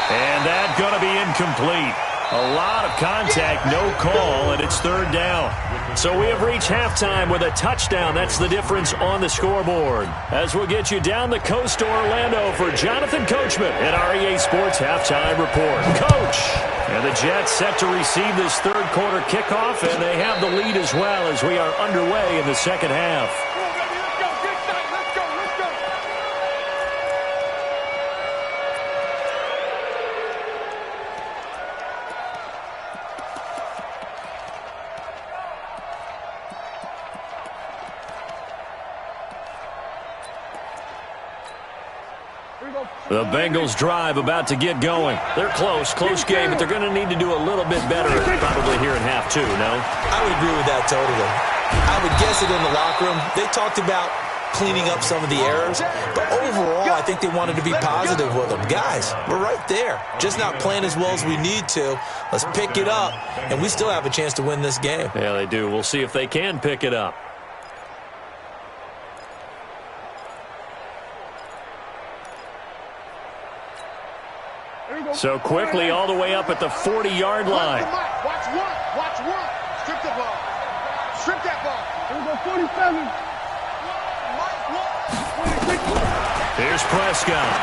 And that's going to be incomplete. A lot of contact, no call, and it's 3rd down. So we have reached halftime with a touchdown. That's the difference on the scoreboard. As we'll get you down the coast to Orlando for Jonathan Coachman at our EA Sports Halftime Report. Coach! And the Jets set to receive this third-quarter kickoff, and they have the lead as well as we are underway in the second half. The Bengals drive about to get going. They're close game, but they're going to need to do a little bit better probably here in half two, no? I would agree with that totally. I would guess it in the locker room. They talked about cleaning up some of the errors, but overall, I think they wanted to be positive with them. Guys, we're right there. Just not playing as well as we need to. Let's pick it up, and we still have a chance to win this game. Yeah, they do. We'll see if they can pick it up. So quickly all the way up at the 40-yard line. Watch one. Strip the ball. Strip that ball. Here we go, 47. Here's Prescott.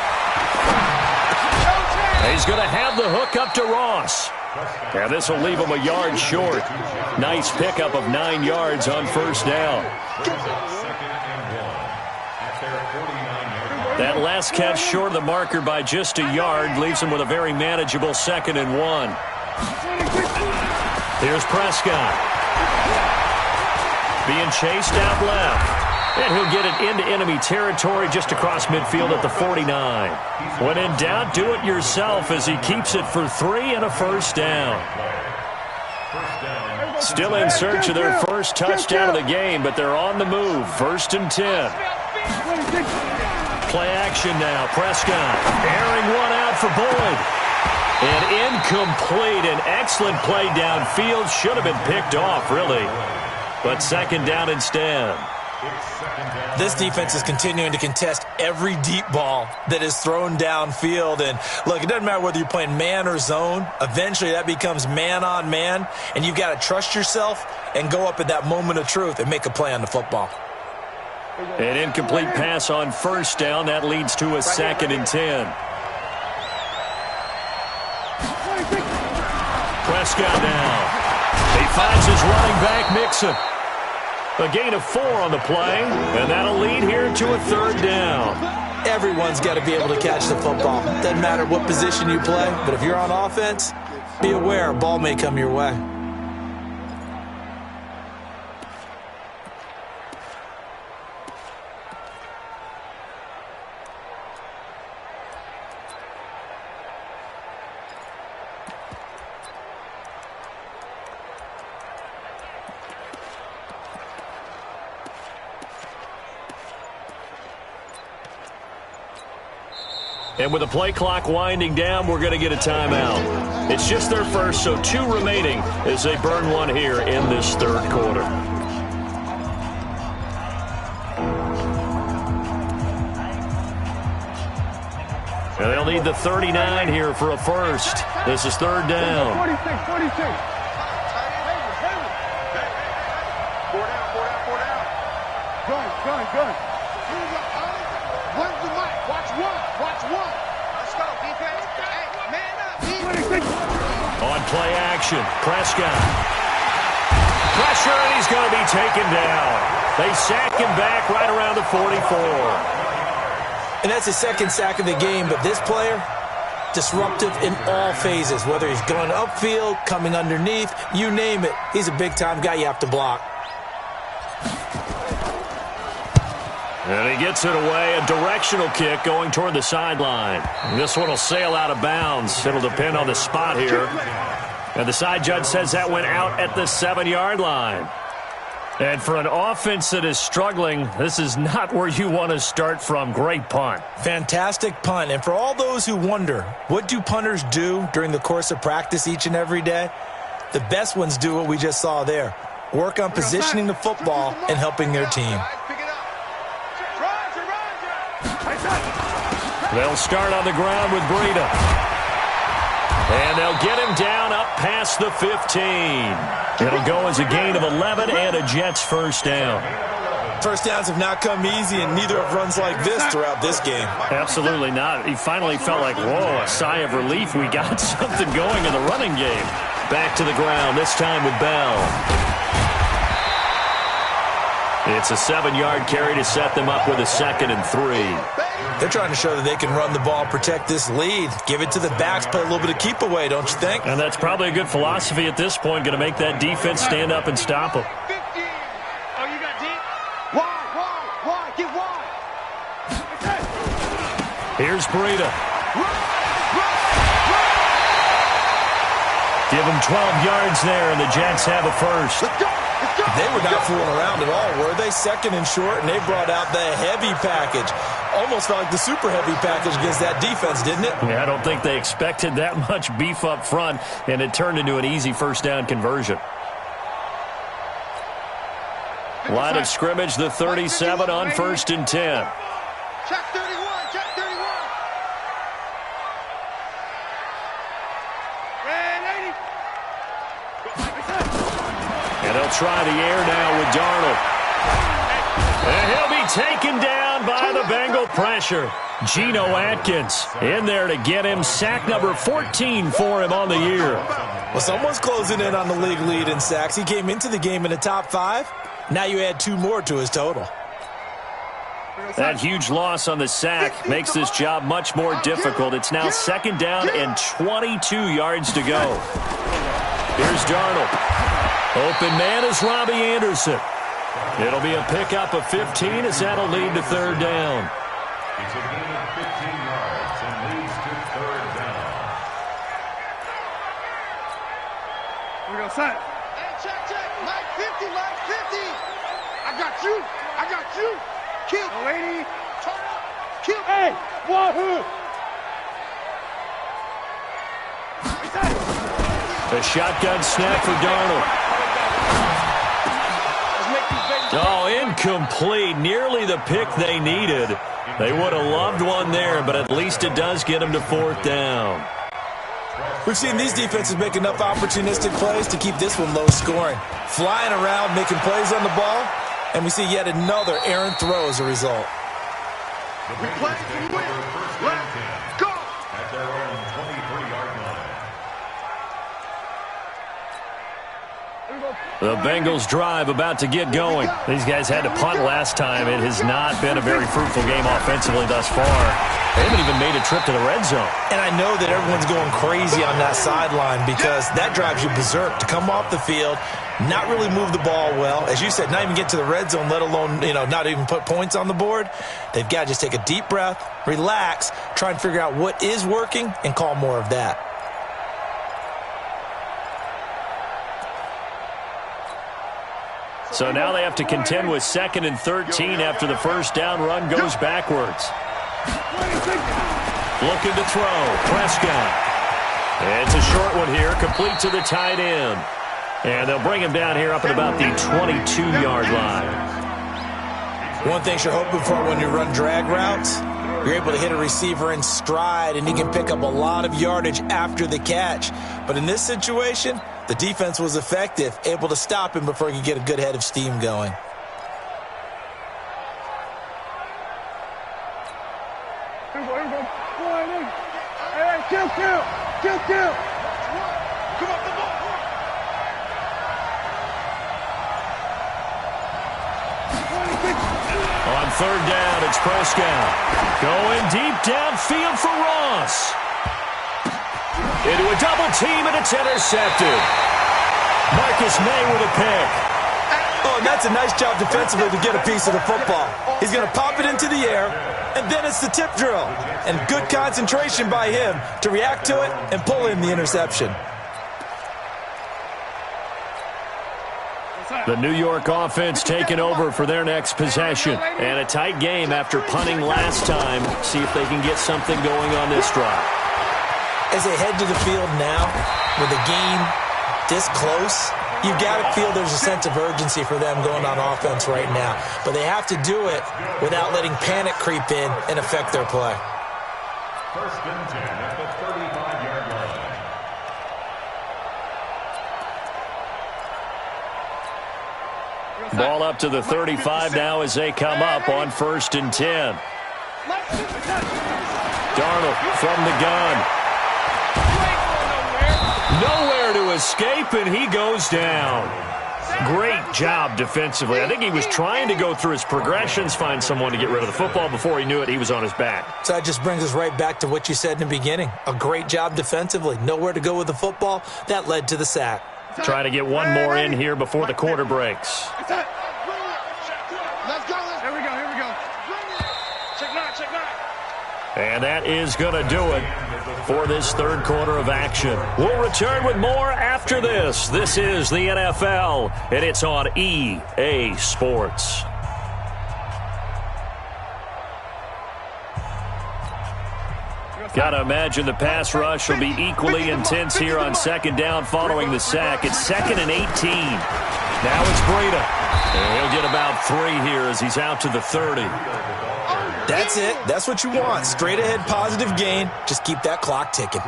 He's going to have the hook up to Ross. Yeah, this will leave him a yard short. Nice pickup of 9 yards on 1st down. That last catch short of the marker by just a yard leaves him with a very manageable 2nd and 1. Here's Prescott. Being chased out left. And he'll get it into enemy territory just across midfield at the 49. When in doubt, do it yourself as he keeps it for 3 and a 1st down. Still in search of their first touchdown of the game, but they're on the move. 1st and 10. Play action now. Prescott airing one out for Boyd. And incomplete. An excellent play downfield. Should have been picked off, really. But 2nd down instead. This defense is continuing to contest every deep ball that is thrown downfield. And, look, it doesn't matter whether you're playing man or zone. Eventually that becomes man on man. And you've got to trust yourself and go up at that moment of truth and make a play on the football. An incomplete pass on 1st down. That leads to a 2nd and 10. Prescott now. He finds his running back, Mixon. A gain of 4 on the play, and that'll lead here to a 3rd down. Everyone's got to be able to catch the football. Doesn't matter what position you play, but if you're on offense, be aware a ball may come your way. And with the play clock winding down, we're going to get a timeout. It's just their first, so 2 remaining as they burn one here in this 3rd quarter. And they'll need the 39 here for a first. This is third down. 46. Gun. One's the mic. Watch one. Let's go, defense. Hey, man up. On play action, Prescott. Pressure, and he's going to be taken down. They sack him back right around the 44. And that's his second sack of the game, but this player, disruptive in all phases, whether he's going upfield, coming underneath, you name it. He's a big-time guy you have to block. And he gets it away, a directional kick going toward the sideline. This one will sail out of bounds. It'll depend on the spot here. And the side judge says that went out at the 7-yard line. And for an offense that is struggling, this is not where you want to start from. Great punt. Fantastic punt. And for all those who wonder, what do punters do during the course of practice each and every day? The best ones do what we just saw there. Work on positioning the football and helping their team. They'll start on the ground with Breida. And they'll get him down up past the 15. It'll go as a gain of 11 and a Jets first down. First downs have not come easy, and neither have runs like this throughout this game. Absolutely not. He finally felt like, whoa, a sigh of relief. We got something going in the running game. Back to the ground, this time with Bell. It's a 7-yard carry to set them up with a 2nd and 3. They're trying to show that they can run the ball, protect this lead. Give it to the backs, play a little bit of keep away, don't you think? And that's probably a good philosophy at this point, going to make that defense stand up and stop them. 50. Oh, you got deep? Wide. Get wide. Here's Breida. Give him 12 yards there, and the Jets have a first. Let's go. They were not fooling around at all, were they? 2nd and short, and they brought out the heavy package. Almost felt like the super heavy package against that defense, didn't it? Yeah, I don't think they expected that much beef up front, and it turned into an easy first down conversion. Line of scrimmage, the 37 on 1st and 10. Check 31. And they'll try the air now with Darnold. And he'll be taken down by the Bengal pressure. Geno Atkins in there to get him. Sack number 14 for him on the year. Well, someone's closing in on the league lead in sacks. He came into the game in the top 5. Now you add 2 more to his total. That huge loss on the sack makes this job much more difficult. It's now 2nd down and 22 yards to go. Here's Darnold. Open man is Robbie Anderson. It'll be a pickup of 15 as that'll lead to 3rd down. It's a gain of 15 yards and leads to 3rd down. We go set. Hey, check. Mike 50. I got you. Kill. No lady. Turn up. Kill. Hey, wahoo. A shotgun snap for Darnold. Oh, incomplete. Nearly the pick they needed. They would have loved one there, but at least it does get them to 4th down. We've seen these defenses make enough opportunistic plays to keep this one low scoring. Flying around, making plays on the ball, and we see yet another errant throw as a result. We play to win. Let's go. At their own 23-yard line. The Bengals drive about to get going. These guys had to punt last time. It has not been a very fruitful game offensively thus far. They haven't even made a trip to the red zone. And I know that everyone's going crazy on that sideline because that drives you berserk to come off the field, not really move the ball well. As you said, not even get to the red zone, let alone, not even put points on the board. They've got to just take a deep breath, relax, try and figure out what is working and call more of that. So now they have to contend with 2nd and 13 after the first down run goes backwards. Looking to throw. Prescott. It's a short one here, complete to the tight end. And they'll bring him down here up at about the 22-yard line. One thing you're hoping for when you run drag routes, You're able to hit a receiver in stride, and he can pick up a lot of yardage after the catch. But in this situation, the defense was effective, able to stop him before he could get a good head of steam going. Kill. Come on, the ball. On third down, it's Prescott. Going deep downfield for Ross. Into a double team, and it's intercepted. Marcus May with a pick. Oh, and that's a nice job defensively to get a piece of the football. He's going to pop it into the air, and then it's the tip drill. And good concentration by him to react to it and pull in the interception. The New York offense taking over for their next possession. And a tight game after punting last time. See if they can get something going on this drive. As they head to the field now, with the game this close, you've got to feel there's a sense of urgency for them going on offense right now. But they have to do it without letting panic creep in and affect their play. First and 10 at the 35-yard line. Ball up to the 35 now as they come up on first and 10. Darnold from the gun. Nowhere to escape, and he goes down. Great job defensively. I think he was trying to go through his progressions, find someone to get rid of the football. Before he knew it, he was on his back. So that just brings us right back to what you said in the beginning. A great job defensively. Nowhere to go with the football. That led to the sack. Try to get one more in here before the quarter breaks. Let's go. Here we go. Check nine. And that is going to do it for this third quarter of action. We'll return with more after this. This is the NFL, and it's on EA Sports. Got to imagine the pass rush will be equally intense here on second down following the sack. It's 2nd and 18. Now it's Breida. And he'll get about 3 here as he's out to the 30. That's it. That's what you want. Straight ahead positive gain. Just keep that clock ticking.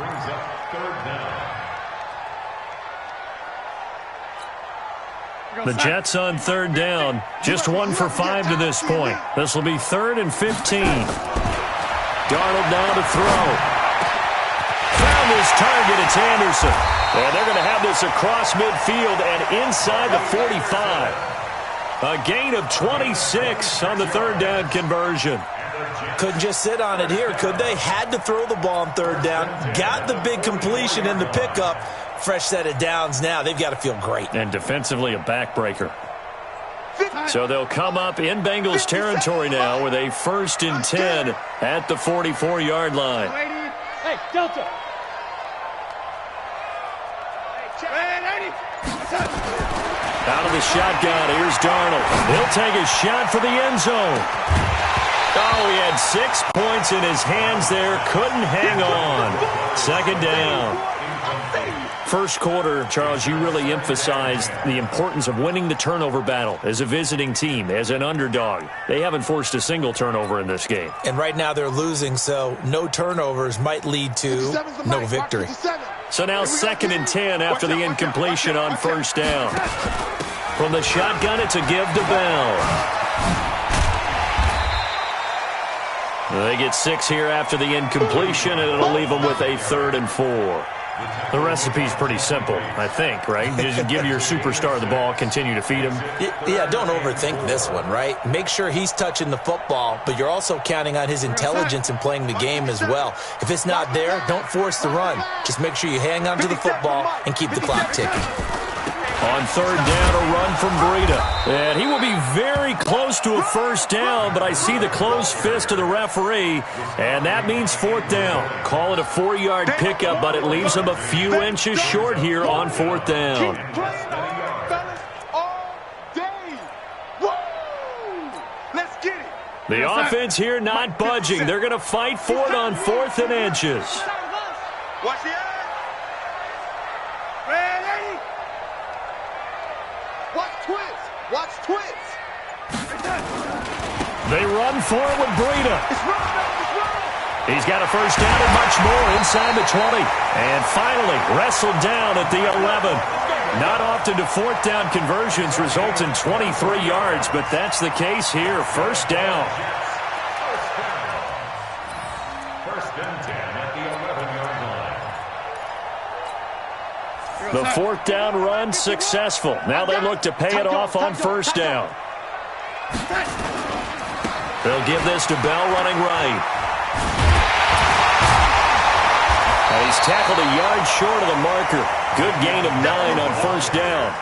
The Jets on third down. Just 1 for 5 to this point. This will be 3rd and 15. Darnold now to throw. Found his target. It's Anderson. And they're going to have this across midfield and inside the 45. A gain of 26 on the third down conversion. Couldn't just sit on it here, could they? Had to throw the ball on third down. Got the big completion in the pickup. Fresh set of downs now. They've got to feel great. And defensively a backbreaker. So they'll come up in Bengals territory now with a 1st and 10 at the 44-yard line. Hey, Delta. Out of the shotgun, here's Darnold. He'll take a shot for the end zone. Oh, he had 6 points in his hands there. Couldn't hang on. 2nd down. First quarter, Charles, you really emphasized the importance of winning the turnover battle as a visiting team, as an underdog. They haven't forced a single turnover in this game. And right now they're losing, so no turnovers might lead to no victory. So now 2nd and 10 after the incompletion on first down. From the shotgun, it's a give to Bell. They get 6 here after the incompletion, and it'll leave them with a 3rd and 4. The recipe's pretty simple, I think, right? Just give your superstar the ball, continue to feed him. Yeah, don't overthink this one, right? Make sure he's touching the football, but you're also counting on his intelligence in playing the game as well. If it's not there, don't force the run. Just make sure you hang on to the football and keep the clock ticking. On third down, a run from Breida. And he will be very close to a first down, but I see the closed fist of the referee, and that means 4th down. Call it a 4-yard pickup, but it leaves him a few inches short here on 4th down. The offense here not budging. They're going to fight for it on 4th and inches. Watch the eye. Ready? Watch twist. They run for it with Breida. It's run. He's got a first down and much more inside the 20. And finally wrestled down at the 11. Not often do fourth down conversions result in 23 yards, but that's the case here. First down. First and 10 at the 11-yard line. The fourth down run successful. Now they look to pay it off on first down. They'll give this to Bell running right. And he's tackled a yard short of the marker. Good gain of 9 on first down.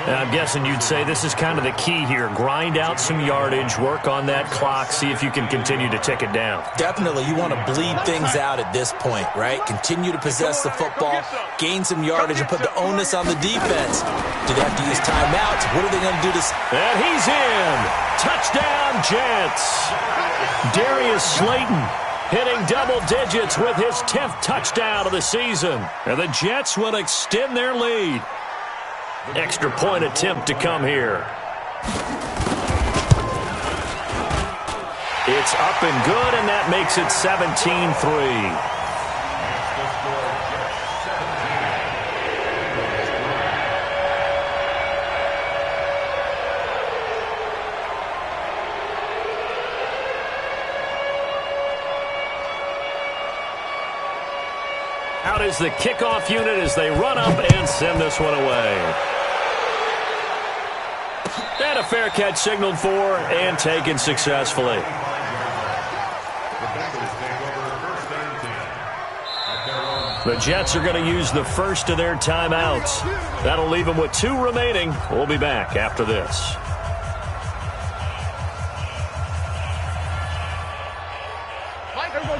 Now, I'm guessing you'd say this is kind of the key here. Grind out some yardage, work on that clock, see if you can continue to tick it down. Definitely. You want to bleed things out at this point, right? Continue to possess the football, gain some yardage, and put the onus on the defense. Do they have to use timeouts? What are they going to do to... And he's in. Touchdown, Jets. Darius Slayton hitting double digits with his 10th touchdown of the season. And the Jets will extend their lead. Extra point attempt to come here. It's up and good, and that makes it 17-3. Out is the kickoff unit as they run up and send this one away. And a fair catch signaled for and taken successfully. The Jets are going to use the first of their timeouts. That'll leave them with 2 remaining. We'll be back after this.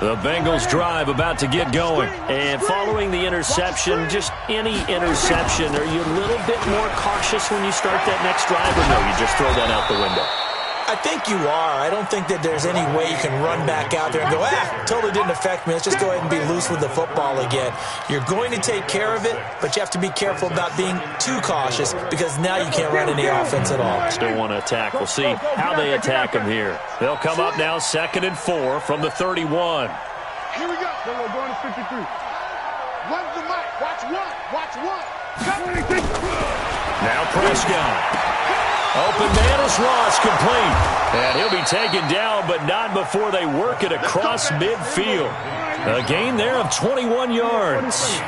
The Bengals drive about to get going. And following the interception, just any interception, are you a little bit more cautious when you start that next drive, or no, you just throw that out the window? I think you are. I don't think that there's any way you can run back out there and go, totally didn't affect me. Let's just go ahead and be loose with the football again. You're going to take care of it, but you have to be careful about being too cautious because now you can't run any offense at all. Still want to attack. We'll see how they attack them here. They'll come up now 2nd and 4 from the 31. Here we go. We're going to 53. Run the mic. Watch one. Watch one. Now Prescott. Open man is Ross, complete. And he'll be taken down, but not before they work it across midfield. A gain there of 21 yards.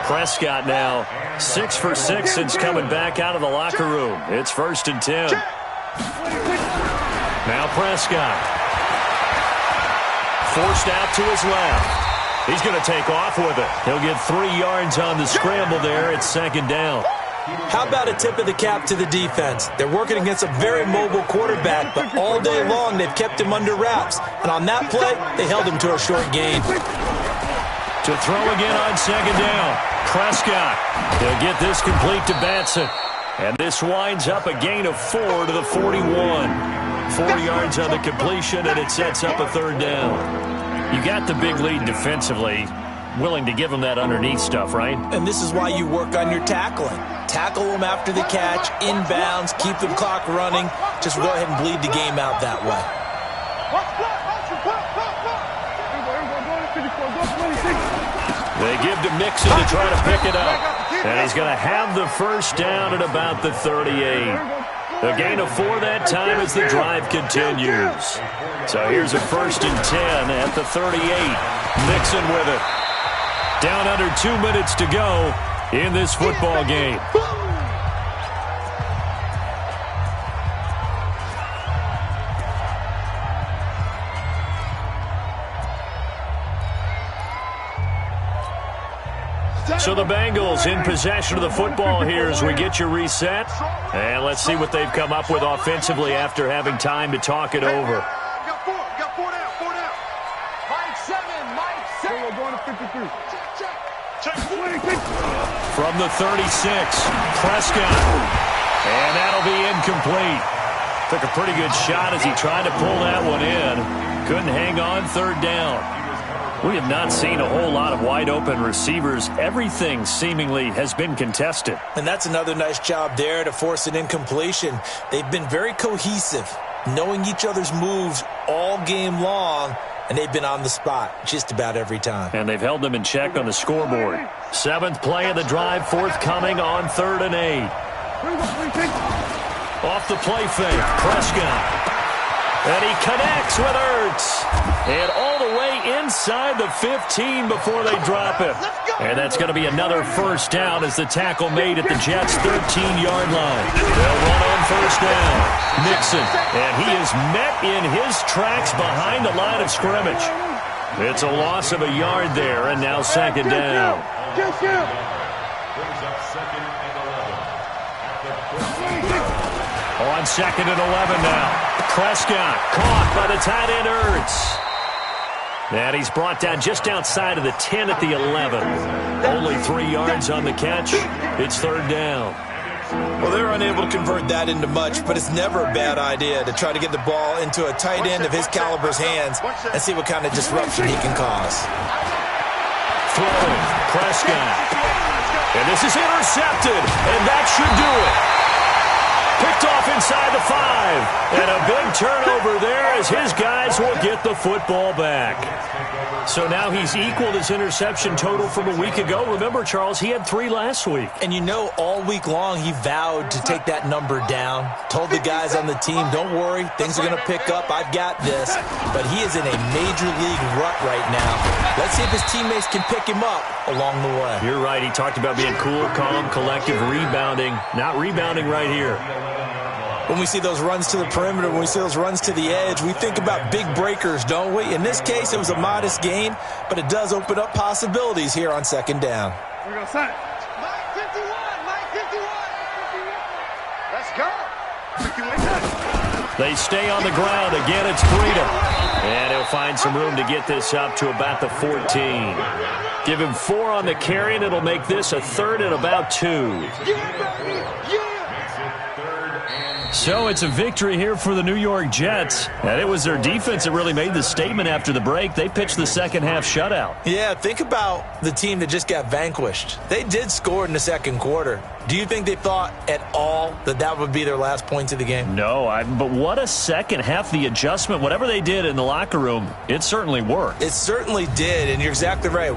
Prescott now 6 for 6 since coming back out of the locker room. It's 1st and 10. Now Prescott. Forced out to his left. He's going to take off with it. He'll get 3 yards on the scramble there. It's 2nd down. How about a tip of the cap to the defense? They're working against a very mobile quarterback, but all day long they've kept him under wraps. And on that play, they held him to a short gain. To throw again on 2nd down. Prescott. He'll get this complete to Batson. And this winds up a gain of 4 to the 41. 4 yards on the completion, and it sets up a 3rd down. You got the big lead defensively. Willing to give them that underneath stuff, right? And this is why you work on your tackling. Tackle them after the catch, inbounds, keep the clock running. Just go ahead and bleed the game out that way. They give to Mixon to try to pick it up. And he's going to have the first down at about the 38. A gain of 4 that time as the drive continues. So here's a 1st and 10 at the 38. Mixon with it. Down under 2 minutes to go in this football game. So the Bengals in possession of the football here as we get you reset. And let's see what they've come up with offensively after having time to talk it over. Got 4 down. 4 down. Mike 7. We're going to 53. From the 36, Prescott. And that'll be incomplete. Took a pretty good shot as he tried to pull that one in. Couldn't hang on 3rd down. We have not seen a whole lot of wide open receivers. Everything seemingly has been contested. And that's another nice job there to force an incompletion. They've been very cohesive, knowing each other's moves all game long. and they've been on the spot just about every time. And they've held them in check on the scoreboard. 7th play of the drive, forthcoming on 3rd and 8. Off the play fake, Prescott. And he connects with Ertz. And all the way inside the 15 before they drop him. And that's going to be another first down as the tackle made at the Jets' 13-yard line. They'll run on first down. Nixon. And he is met in his tracks behind the line of scrimmage. It's a loss of a yard there, and now 2nd down. Brings up 2nd and 11. On 2nd and 11 now. Prescott caught by the tight end Ertz. And he's brought down just outside of the 10 at the 11. Only 3 yards on the catch. It's 3rd down. Well, they're unable to convert that into much, but it's never a bad idea to try to get the ball into a tight end of his caliber's hands and see what kind of disruption he can cause. Throwing, Prescott. And this is intercepted, and that should do it. Picked off inside the 5. And a big turnover there as his guys will get the football back. So now he's equaled his interception total from a week ago. Remember, Charles, he had 3 last week. And you know, all week long he vowed to take that number down. Told the guys on the team, don't worry, things are going to pick up. I've got this. But he is in a major league rut right now. Let's see if his teammates can pick him up along the way. You're right. He talked about being cool, calm, collective, rebounding. Not rebounding right here. When we see those runs to the perimeter, when we see those runs to the edge, we think about big breakers, don't we? In this case, it was a modest gain, but it does open up possibilities here on 2nd down. We're going to sign it. Mike 51, Mike 51. Let's go. They stay on the ground. Again, it's Freedom. And he'll find some room to get this up to about the 14. Give him 4 on the carry, and it'll make this a 3rd and about 2. So it's a victory here for the New York Jets. And it was their defense that really made the statement after the break. They pitched the second-half shutout. Yeah, think about the team that just got vanquished. They did score in the 2nd quarter. Do you think they thought at all that that would be their last points of the game? No, but what a second half. The adjustment, whatever they did in the locker room, it certainly worked. It certainly did, and you're exactly right.